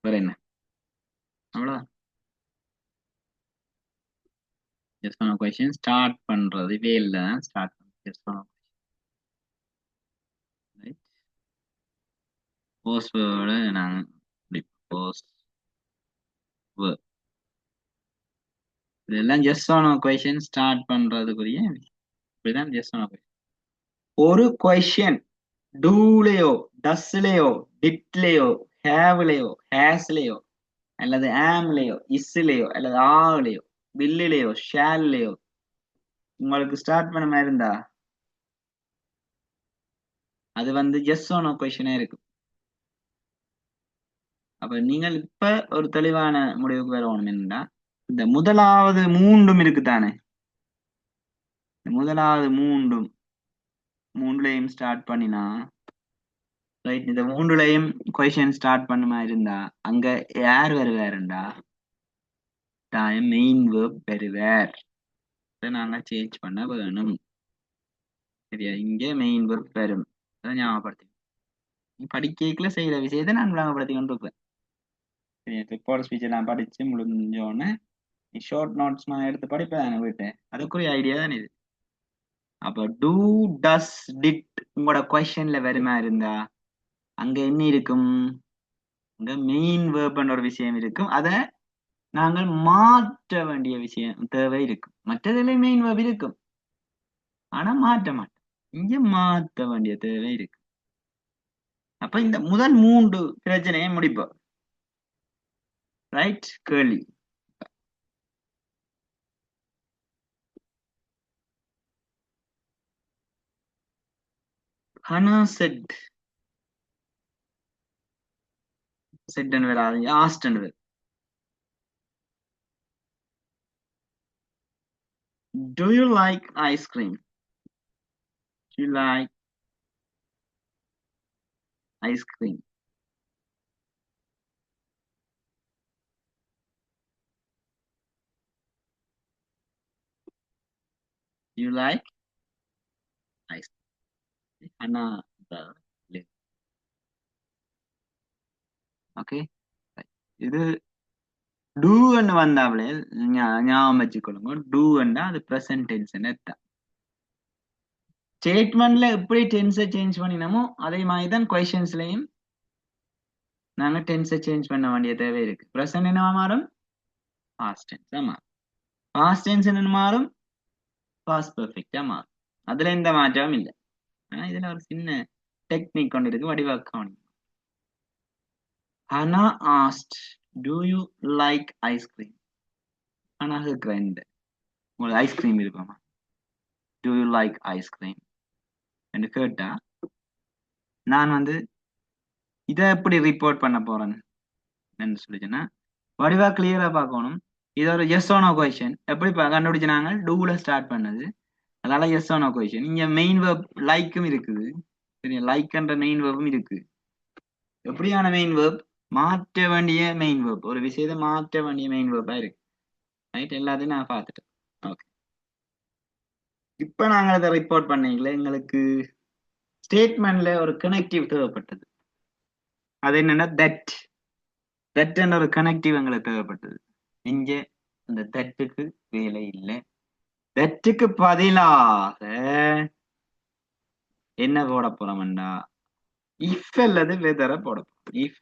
வேற என்ன? அவ்வளவுதான். ஜஸ்ட் ஒன் கொஸ்டின் ஸ்டார்ட் பண்றது வேல்ல ஸ்டார்ட் பண்ணுறது. Just one right. Post word நாங்கள் போஸ்ட் வேர்ட் இதெல்லாம் ஜஸ்ட் ஒன் கொஸ்டின் ஸ்டார்ட் பண்றதுக்குரிய இப்படிதான் ஜஸ்ட் ஒன் கொஸ்டின். ஒரு கொஸ்டின் டூலையோ டஸ்லையோ டிட்லையோ ஹேவ்லையோ ஹேஸ்லையோ அல்லது ஆம்லையோ இஸ்லையோ அல்லது ஆலையோ வில்லிலையோ ஷேல்லையோ உங்களுக்கு ஸ்டார்ட் பண்ண மாதிரி இருந்தா அது எஸ் ஓ நோ கொஸ்டினே இருக்கு. அப்ப நீங்கள் இப்ப ஒரு தெளிவான முடிவுக்கு வரணும். என்னன்னா இந்த முதலாவது மூன்றும் இருக்குதானே, முதலாவது மூன்றுலையும் ஸ்டார்ட் பண்ணினா ரைட். இந்த மூன்றுலையும் கொஸ்டின் ஸ்டார்ட் பண்ண மாதிரி இருந்தா அங்க யார் வருவாருண்டா மெயின் வேர்ப் வருவார். நாங்க சேஞ்ச் பண்ண வேணும். சரியா? இங்க மெயின் வேர்ப் வரும். அதை ஞாபகப்படுத்தி படிக்கல செய்யற விஷயத்தை நான் விளங்கப்படுத்தி கொண்டு இருப்பேன். ரிப்போர்ட் ஸ்பீச் எல்லாம் படிச்சு முடிஞ்சோடனே ஷார்ட் நோட்ஸ் நான் எடுத்து படிப்பேன் வீட்டு. அதுக்குரிய ஐடியா தான் இது. அப்ப டூ டஸ் டிட் உங்களோட கொஸ்டின்ல வருமா இருந்தா அங்க என்ன இருக்கும்? அங்க மெயின் வேர்ப்ன்ற ஒரு விஷயம் இருக்கும். அதை நாங்கள் மாற்ற வேண்டிய விஷயம் தேவை இருக்கும். மற்றதுல மெயின் வேர்ப் இருக்கும், ஆனா மாற்ற மாட்டோம். இங்க மாற்ற வேண்டிய தேவை இருக்கு. அப்ப இந்த முதல் 3 பிரச்சனையை முடிப்போம். ரைட்? கேள்வி. Hannah said ன்னு வராது, asked ன்னு வரும். Do you like ice cream? Do you like ice cream? Do you like ice cream? Hannah the okay. இது டூ ன்னு வந்தாவளே ஞாபகம் வச்சுக்கொள்ளுங்க. டூ ன்னா அது பிரசன்ட் டென்ஸ் அர்த்தம். ஸ்டேட்மெண்ட்ல எப்படி டென்ஸை சேஞ்ச் பண்ணினோமோ அதே மாதிரி தான் கொஸ்டின்ஸ்லயும் நாங்க டென்ஸை சேஞ்ச் பண்ண வேண்டிய தேவை இருக்கு. பிரசன்ட் என்ன மாறும்? பாஸ்ட் டென்ஸா மாறும். பாஸ்ட் டென்ஸ் என்ன மாறும்? பாஸ்ட் பெர்ஃபெக்ட்டா மாறும். அதுல எந்த மாற்றமும் இல்லை. ஆனா இதுல ஒரு சின்ன டெக்னிக் கொண்டு இருக்கு, வடிவாக்கணும். Hannah asked, "Do you like ice cream?" Hannah கேக்குறேன், உங்களுக்கு ஐஸ்கிரீம் இருக்குமா? Do you like ice cream? என்று கேட்டா நான் வந்து இதை எப்படி ரிப்போர்ட் பண்ண போறேன் சொல்லிச்சுன்னா, வடிவா கிளியரா பார்க்கணும். இது ஒரு எஸ் ஓனோ கொஸ்டின். எப்படி கண்டுபிடிச்சாங்க? டூல ஸ்டார்ட் பண்ணது, அதனால எஸ் ஓனோ கொஸ்டின். இங்க மெயின் வேர்ப் லைக்கும் இருக்குது. சரி, லைக்ன்ற மெயின் வேர்பும் இருக்கு. எப்படியான மெயின் வேர்ப்? மாற்ற வேண்டிய மெயின் வேர்ப். ஒரு விஷயத்தை மாற்ற வேண்டிய மெயின் வேர்பா இருக்கு. ரைட்? எல்லாத்தையும் நான் பார்த்துட்டேன். ஓகே, இப்ப நாங்க அதை ரிப்போர்ட் பண்ணீங்களே, எங்களுக்கு ஸ்டேட்மெண்ட்ல ஒரு கனெக்டிவ் தேவைப்பட்டது. அது என்னன்னா தட். தட் என்ற ஒரு கனெக்டிவ் எங்களுக்கு தேவைப்பட்டது. இங்க அந்த தட்டுக்கு வேலை இல்லை. தட்டுக்கு பதிலாக என்ன போட போறோம்டா? இஃப் அல்லது வெதரை போட போறோம். இஃப்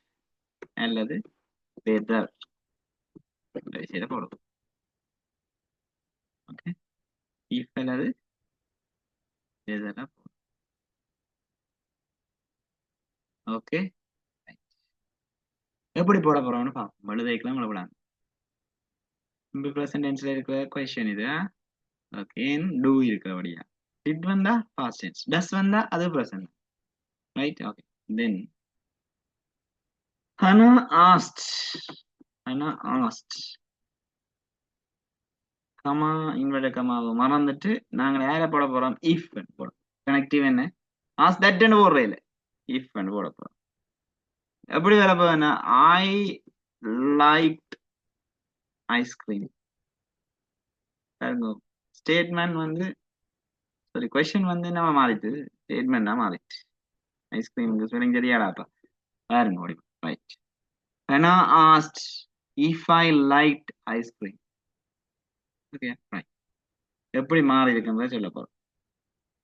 அல்லது வெதர் விஷயத்தை போட போறோம். ஓகே, இஃப் அல்லது வெதரை போடும். ஓகே, எப்படி போட போறோம்னு பார்ப்போம். எழுதைக்கலாம் எழுதலாம். சிம்பிள் ப்ரெசன்ட் டென்ஸ்ல இருக்கிற கொஸ்டின் இது. ஓகே, டூ இருக்கிறபடியா. டிட் வந்தா பாஸ்ட் டென்ஸ், டஸ் வந்தா அது present. Right? Okay, then Hannah asked. Hannah asked. Comma inverted கமாவை மறந்துட்டு நாங்கள் யாரை போட போறோம்? இஃப் போட. கனெக்டிவ் என்ன? ஆஸ் தட்னு போடுற இல்லை, இஃப் போட போறோம். எப்படி வர போகுதுன்னா, ஐ லைக் ஐஸ்கிரீம். ஸ்டேட்மெண்ட் வந்து சாரி கொஸ்டின் வந்து நம்ம மாறிட்டு ஸ்டேட்மெண்டா மாறிட்டு. ஐஸ்கிரீமுக்கு ஸ்பெல்லிங் தெரியாடாப்பா, பாருங்க ஓடி. Right. Hannah asked if I liked ice cream. Okay, right. எப்படி மாறி இருக்குன்றத சொல்ல போறோம்.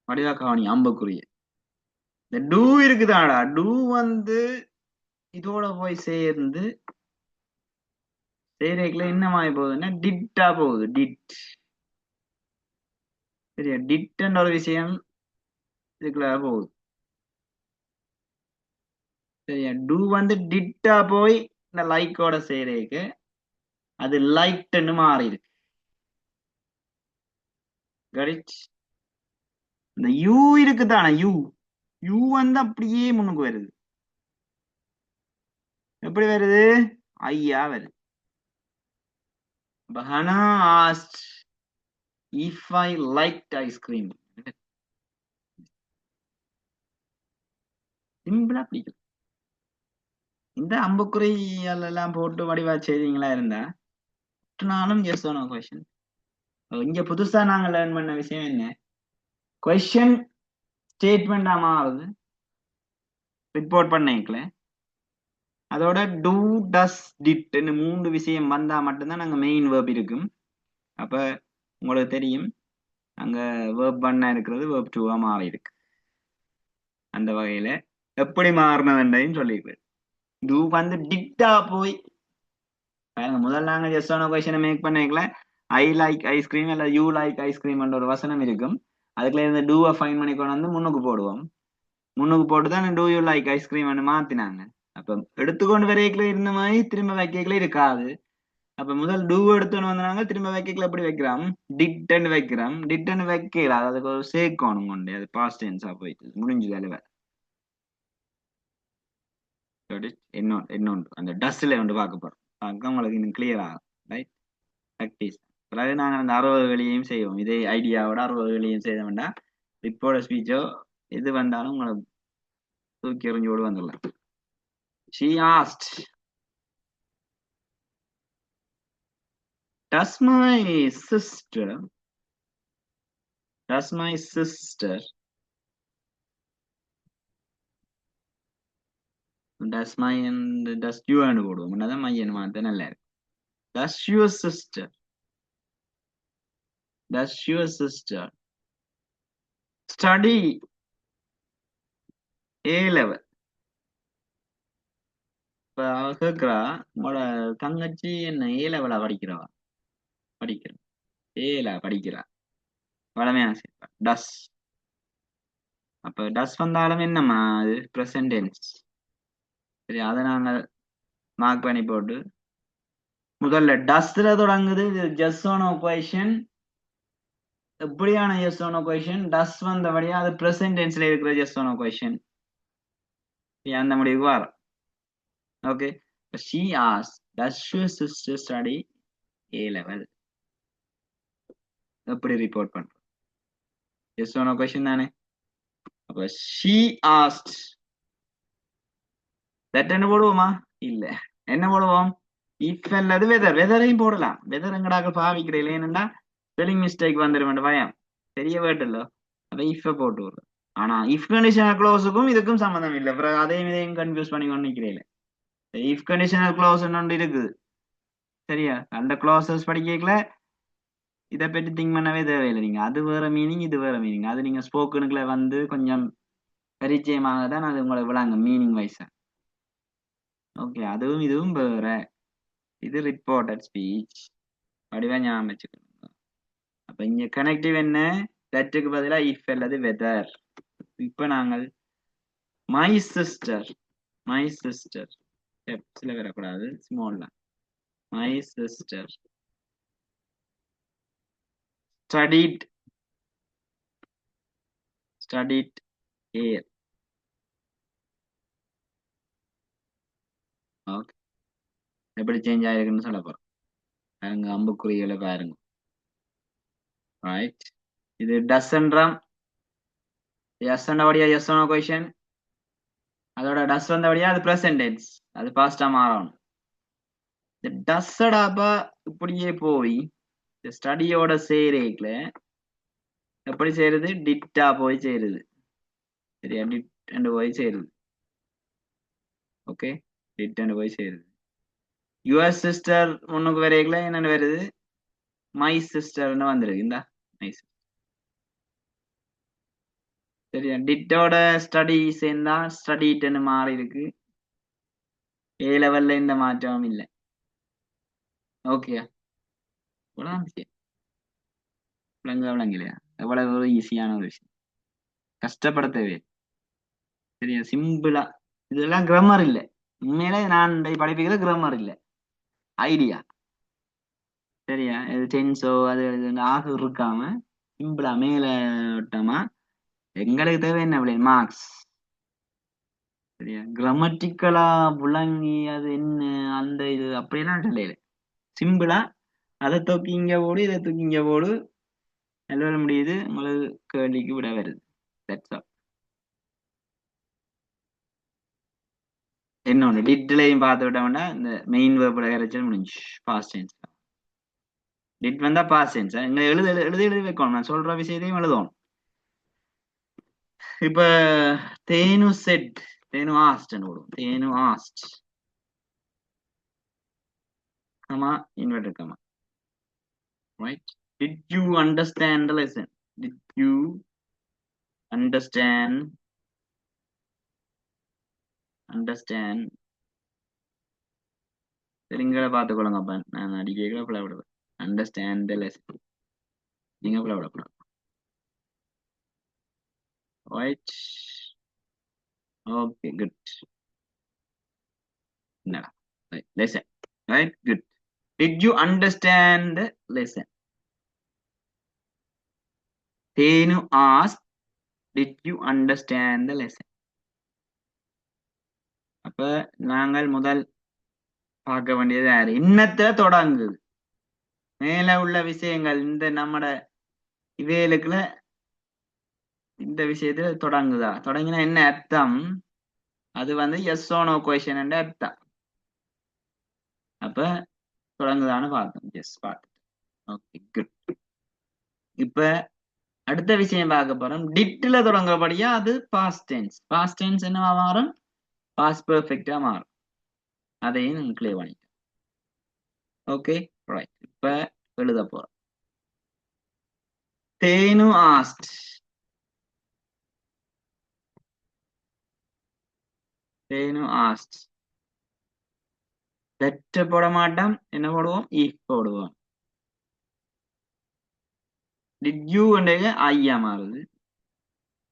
வடிவா கவனி, அம்புக்குரிய இந்த டூ இருக்குதாடா. டூ வந்து இதோட போய் சேர்ந்து சேரேக்குல என்ன மாதிரி போகுதுன்னா டிட்டா போகுது. டிட். சரியா? டிட்ன்ற ஒரு விஷயம் இதுக்குள்ள போகுது. சரியா? டூ வந்து டிட்டா போய் இந்த லைக்கோட சேரேக்கு அது லைக்ட்னு மாறி இருக்கு. கரெக்ட்? இந்த யூ இருக்குதானே, யூ யூ வந்து அப்படியே முன்னுக்கு வருது. எப்படி வருது? ஐயா வருது. Hannah asked if I liked ice cream. சிம்பிளா பிடிக்கும். இந்த அம்புக்குறியால் எல்லாம் போட்டு வடிவா செய்தீங்களா இருந்தா நானும் எஸ் நோ கொஸ்டின். இங்க புதுசா நாங்க லேர்ன் பண்ண விஷயம் என்ன? கொஸ்டின் ஸ்டேட்மெண்டா மாறுது ரிப்போர்ட் பண்ணிக்கல. அதோட டூ டஸ் டிட்னு 3 விஷயம் வந்தா மட்டும்தான் நாங்க மெயின் வேர்ப் இருக்கும். அப்ப உங்களுக்கு தெரியும் அங்க வேர்ப் 1 இருக்கிறது வேர்ப் 2 மாறி இருக்கு. அந்த வகையில எப்படி மாறினதுன்னு சொல்லிடுறேன். டூ வந்து டிட்டா போய் பாருங்க, முதல்ல நாங்க ஜஸ்ட் ஆன கொஸ்டினை மேக் பண்ணிக்கல. ஐ லைக் ஐஸ்கிரீம் இல்ல யூ லைக் ஐஸ்கிரீம் ஒரு வசனம் இருக்கும். அதுக்குள்ள இருந்து டூவை ஃபைன் பண்ணி கொண்டு வந்து முன்னுக்கு போடுவோம். முன்னுக்கு போட்டு தான் டூ யூ லைக் ஐஸ்கிரீம் மாத்தினாங்க. அப்ப எடுத்துக்கொண்டு வரைக்கல இருந்த மாதிரி திரும்ப வைக்கல இருக்காது. அப்ப முதல் டூ எடுத்துன்னு வந்தாங்க, திரும்ப வைக்கல எப்படி வைக்கிறோம், டிட்ன்னு வைக்கிறோம். டிட்ன்னு வைக்கல, அதுக்கு ஒரு சேர்க்கணும் கொண்டு, அது பாஸ்ட் டென்ஸா போயிட்டு முடிஞ்சது அலுவ. இன்னொன்று இன்னொன்று அந்த டஸ்ட்ல வந்து பார்க்க போறோம். பார்க்க உங்களுக்கு இன்னும் கிளியர் ஆகும். Right, practice. பிறகு நாங்கள் அந்த 60 வேலையும் செய்வோம். இதே ஐடியாவோட 60 வேலையும் செய்ய வேண்டாம். ரிப்போர்ட் ஸ்பீச்சோ எது வந்தாலும் உங்களை தூக்கி எறிஞ்சோடு வந்துடலாம். She asked, does my sister, does my sister, does my and does you and போடுவோம். என்னதான் மையன் மாத்த நல்லா இருக்கு. Does your sister, does your sister study A level? இப்ப அவ கேக்குறா, உங்களோட தங்கச்சி என்ன ஏ லெவலா படிக்கிறவா? படிக்கிறா, ஏல படிக்கிறா. வளமையா சேர்ப்பா டஸ். அப்ப டஸ் வந்தாலும் என்னம்மா அது பிரசன்ட் டென்ஸ். சரி, அதை நாங்க மார்க் பண்ணி போட்டு முதல்ல டஸ்ல தொடங்குது. ஜஸ்ட் ஆன கொஷன். எப்படியான ஜஸ்ட் ஆன கொஷன்? டஸ் வந்தபடியா அது பிரசன்ட் டென்ஸ்ல இருக்கிற ஜஸ்ட் ஆன கொஷன். அந்த முடிவுக்கு வரும். Okay, she asked, does your sister study A level? எப்படி ரிப்போர்ட் பண்றோம்? ஜஸ்ட் ஆன கொஷன் தானே. அப்ப she asked that என்ன போடுவோமா? இல்ல, என்ன போடுவோம்? இஃப் அல்லது வெதர். வெதரையும் போடலாம். வெதர் எங்கடாக பாவிக்கிறீங்களே, என்னண்டா ஸ்பெல்லிங் மிஸ்டேக் வந்துடும் பயம். பெரிய வேர்ட் இல்ல. அப்ப இஃப் போட்டு விடுறோம். ஆனா இஃப் கண்டிஷனல் க்ளோஸுக்கும் இதுக்கும் சம்மந்தம் இல்லை. அப்புறம் அதையும் இதையும் கன்ஃபியூஸ் பண்ணி கொண்டு நிக்கிறீங்களே. இஃப் கண்டிஷனல் க்ளோஸ் ஒன்று இருக்குது. சரியா, அந்த க்ளோசஸ் படிக்கல இதை பற்றி திங்க் பண்ணவே தேவையில்லை. நீங்க அது வேற மீனிங், இது வேற மீனிங். அது நீங்க ஸ்போக்கனுக்குள்ள வந்து கொஞ்சம் பரிச்சயமாக தான் அது உங்களை விளாங்க மீனிங் வைஸா. ஓகே, அதுவும் இதுவும் வேற. இது ரிப்போர்ட்டட் ஸ்பீச். வடிவா ஞாபகம் வச்சுக்கணும். அப்ப இங்க கனெக்டிவ் என்ன? தட்டுக்கு பதிலா இஃப் அல்லது வெதர். இப்ப நாங்கள் மை சிஸ்டர், மை சிஸ்டர் சில வரக்கூடாது, ஸ்மால் தான். My sister studied, studied air. Okay, எப்படி சேஞ்ச் ஆயிருக்குன்னு சொல்ல போறோம். பாருங்க, அம்புக்குறிகளை பாருங்க. ரைட், இது டஸ்ன்றாம். எஸ் வந்தபடியா எஸ் ஆன கொஷன். அதோட டஸ் வந்தபடியா அது பிரசன்ட் டென்ஸ், அது பாஸ்டா மாறணும். இந்த டஸ்ஸடாப்பா இப்படியே போய் இந்த ஸ்டடியோட சேரேக்ல எப்படி செய்யறது? டிட்டா போய் சேருது. சரியா, டிட் போய் சேருது. ஓகே, டிட் போய் சேருது. யுவர் சிஸ்டர் முன்னுக்கு வரைக்கல என்னன்னு வருது? மை சிஸ்டர்னு வந்துருக்கு. இந்த மை சிஸ்டர். சரியா, டிட்டோட ஸ்டடி சேர்ந்தா ஸ்டடிட்னு மாறி இருக்கு. ஏ லெவல்ல இந்த மாற்றமும் இல்லை. ஓகேயா, விளங்கலையா? எவ்வளவு ஒரு ஈஸியான ஒரு விஷயம், கஷ்டப்பட தேவை. சரியா, சிம்பிளா. இதெல்லாம் கிராமர் இல்லை. உண்மையில நான் படிப்பிக்கிறது கிராமர் இல்லை, ஐடியா. சரியா, இது டென்ஸோ அது ஆக இருக்காம சிம்பிளா மேல விட்டோமா எங்களுக்கு தேவை என்ன விளையும்? மார்க்ஸ். சரியா, கிராமட்டிக்கலா விளங்கி அது என்ன அந்த இது அப்படியெல்லாம் இல்லையில. சிம்பிளா அதை தூக்கி இங்க போடு, இதை தூக்கி இங்க போடு, எழுத முடியுது. உங்களுக்கு கேள்விக்கு விட வருது. That's all. இன்னொன்று டிட்லையும் பார்த்து விட்டோம்னா இந்த மெயின் வேர்போட கரைச்சல் முடிஞ்சு. பாஸ்ட் டென்ஸ் டிட் வந்தா பாஸ்ட் டென்ஸ். இங்க எழுத எழுதி எழுதி வைக்கணும். நான் சொல்ற விஷயத்தையும் எழுதணும். இப்ப தேனு செட், தேனு ஆஸ்ட் போடும். தேனு asked comma inverted comma. Right, did you understand the lesson? Did you understand understand சரிங்களை பார்த்துக்கொள்ளுங்கப்பா. நான் அடிக்கல பிள்ளை விடுவேன். Understand the lesson. நீங்க பிள்ளை விடக்கூடாது. ரைட். Okay good. என்னடா lesson. Right good. Did you understand the lesson? தேனு ask did you understand the lesson? அப்ப நாங்கள் முதல் பார்க்க வேண்டியது யாரு? இன்னத்தை தொடங்குது. மேல உள்ள விஷயங்கள் இந்த நம்மட இவைகளுக்குள்ள இந்த விஷயத்துல தொடங்குதா? தொடங்கினா என்ன அர்த்தம்? அது வந்து எஸ் ஓ நோ கொஸ்டின் என்ற அர்த்தம். அப்ப தொடங்குதான்னு பார்த்தோம். எஸ் பார்த்தோம். Okay good. இப்ப அடுத்த விஷயம் பார்க்க போறோம். டிட்ல தொடங்குறபடியா அது பாஸ்ட் டென்ஸ். பாஸ்ட் டென்ஸ் என்னவா மாறும்? பாஸ்ட் பெர்ஃபெக்ட்டா மாறும். அதையும் நம்ம கிளியர் பண்ணிட்டோம். Okay right. இப்ப எழுத போறோம். தேனு ஆஸ்ட். தேனு ஆஸ்ட். லெட் போட மாட்டோம். என்ன போடுவோம்? இஃப் போடுவோம். டிட் யூ ஐயா மாறுது.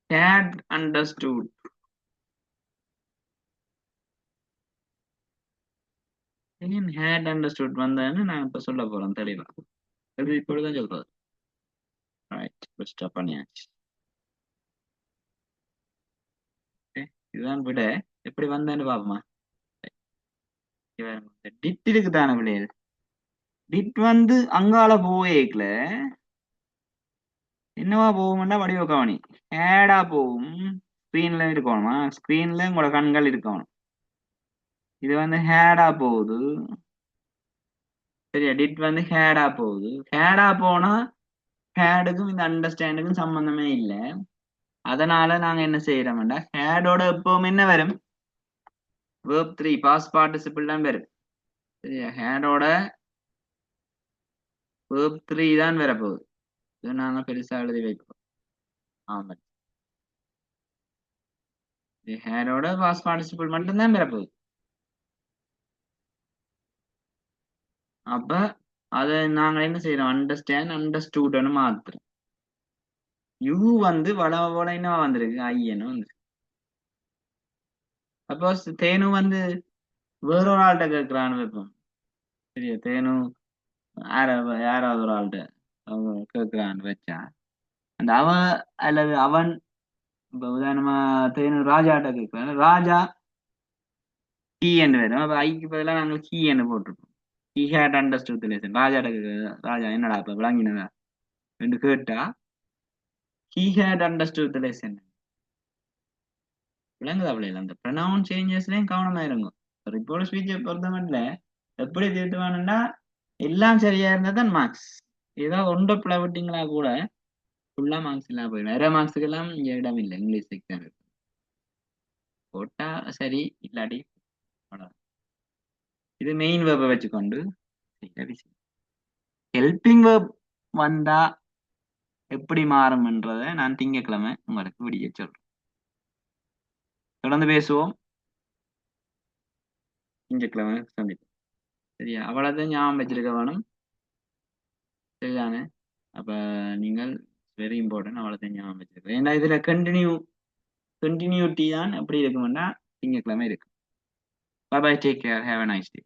had understood. ஏன் had understood வந்தேன்னு நான் இப்ப சொல்ல போறேன் தெளிவா. இது இப்படிதான் சொல்றது. ரைட் ஸ்டாப் பண்ணியாச்சு. இதுதான் விட எப்படி வந்தேன்னு பாப்போமா? டிட் இருக்குதான விளையாது. டிட் வந்து அங்கால போவேக்கல என்னவா போகும்னா வடிவ கவனி ஹேடா போகும். ஸ்கிரீன்ல இருக்கணுமா? ஸ்கிரீன்ல உங்களோட கண்கள் இருக்கணும். இது வந்து ஹேடா போகுது. சரியா? டிட் வந்து ஹேடா போகுது. ஹேடா போனா ஹேடுக்கும் இந்த அண்டர்ஸ்டாண்டுக்கும் சம்பந்தமே இல்லை. அதனால நாங்க என்ன செய்யறோம்டா ஹேடோட எப்பவும் என்ன வரும்? verb 3 past participle தான் வரும். சரியா? ஹேடோட verb 3 தான் வரப்போகுது. இது நாங்க பெருசா எழுதி வைப்போம். ஆமா, ஹேடோட பாஸ்ட் பார்ட்டிசிபிள் மட்டும்தான் வரப்போகுது. அப்ப அதை நாங்க என்ன செய்யறோம்? அண்டர்ஸ்டாண்ட் அண்டர்ஸ்டூட்னு மாத்துறோம். யூ வந்து வளவோட என்ன வந்திருக்கு? ஐயன்னு வந்து. சப்போஸ் தேனு வந்து வேறொரு ஆள்கிட்ட கேட்கிறான்னு வைப்போம். சரியா? தேனு யாராவது ஒரு ஆள்கிட்ட அவங்க கேட்கிறான்னு வச்சா அந்த அவன் அல்லது அவன் இப்ப உதாரணமா தேனு ராஜாட்ட கேட்கிறான். ராஜா கீ என்று வரும். அப்ப ஐக்கு பதிலாக நாங்கள் கீ என்று போட்டிருப்போம். He had understood the lesson. ராஜாட்ட ராஜா என்னடா இப்ப விளங்கினதா என்று கேட்டா he had understood the lesson. விளங்குதா? பிள்ளைல அந்த ப்ரொனவுன் சேஞ்சஸ்லயும் கவனமா இருங்க. ரிப்போர்ட் ஸ்பீச்சை பொறுத்த மட்டும் எப்படி தீர்த்துவானுன்னா எல்லாம் சரியா இருந்தா தான் மார்க்ஸ். ஏதாவது ஒன்றை பிள்ளை விட்டீங்களா கூட ஃபுல்லா மார்க்ஸ் இல்லாம போயிடும். வேற மார்க்ஸுக்கு எல்லாம் இங்க இடம் இல்லை. இங்கிலீஷ் எக்ஸாம் போட்டா சரி, இல்லாட்டி இது மெயின் வேர்பை வச்சுக்கொண்டு ஹெல்பிங் வேர்ப் வந்தா எப்படி மாறும்ன்றதை நான் திங்கட்கிழமை உங்களுக்கு விடிய சொல்றேன். தொடர்ந்து பேசுவோம். திங்கட்கிழமை சந்திப்போம். சரியா? அவ்வளவுதான் ஞாபகம் வச்சிருக்க வேணும். சரிதானே? அப்ப நீங்கள் வெரி இம்பார்ட்டன்ட். அவ்வளவுதான் ஞாபகம் வச்சிருக்கேன். ஏன்னா இதுல கண்டினியூட்டி தான் எப்படி இருக்கும்னா திங்கட்கிழமை இருக்கு. Bye bye, take care, have a nice day.